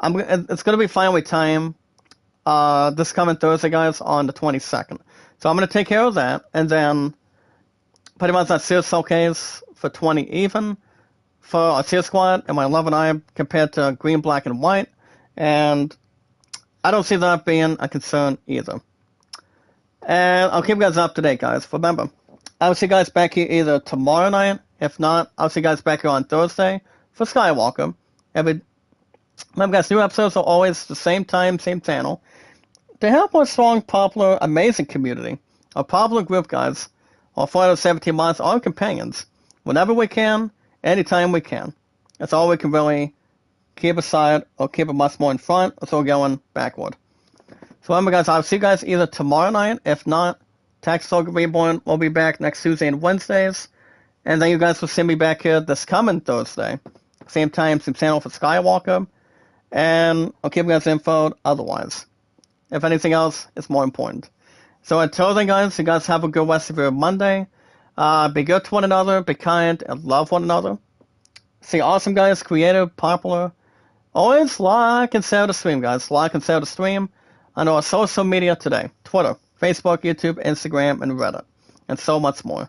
it's going to be finally time this coming Thursday, guys, on the 22nd. So I'm going to take care of that, and then pretty much that's Sears Showcase for 20 even for our Sears Squad and my love and I compared to green, black, and white, and I don't see that being a concern either. And I'll keep you guys up to date, guys. Remember, I'll see you guys back here either tomorrow night. If not, I'll see you guys back here on Thursday for Skywalker. Remember, guys, new episodes are always the same time, same channel. To help our strong, popular, amazing community, our popular group, guys, our 417 mods, our companions, whenever we can, anytime we can. That's all we can really keep aside or keep it much more in front, or so we're going backward. So remember, guys, I'll see you guys either tomorrow night. If not, Tactics Ogre Reborn will be back next Tuesday and Wednesdays. And then you guys will see me back here this coming Thursday. Same time, same channel for Skywalker. And I'll keep you guys info otherwise. If anything else, it's more important. So until then, guys, you guys have a good rest of your Monday. Be good to one another, be kind, and love one another. Stay awesome, guys, creative, popular. Always like and share the stream, guys. Like and share the stream on our social media today. Twitter, Facebook, YouTube, Instagram, and Reddit. And so much more.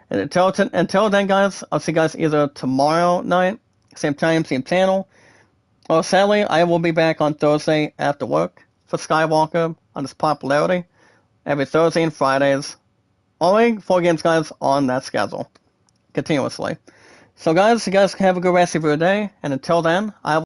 And until then, guys, I'll see you guys either tomorrow night, same time, same channel, or sadly, I will be back on Thursday after work for Skywalker on its popularity every Thursday and Fridays. Only 4 games, guys, on that schedule, continuously. So, guys, you guys have a good rest of your day, and until then, I will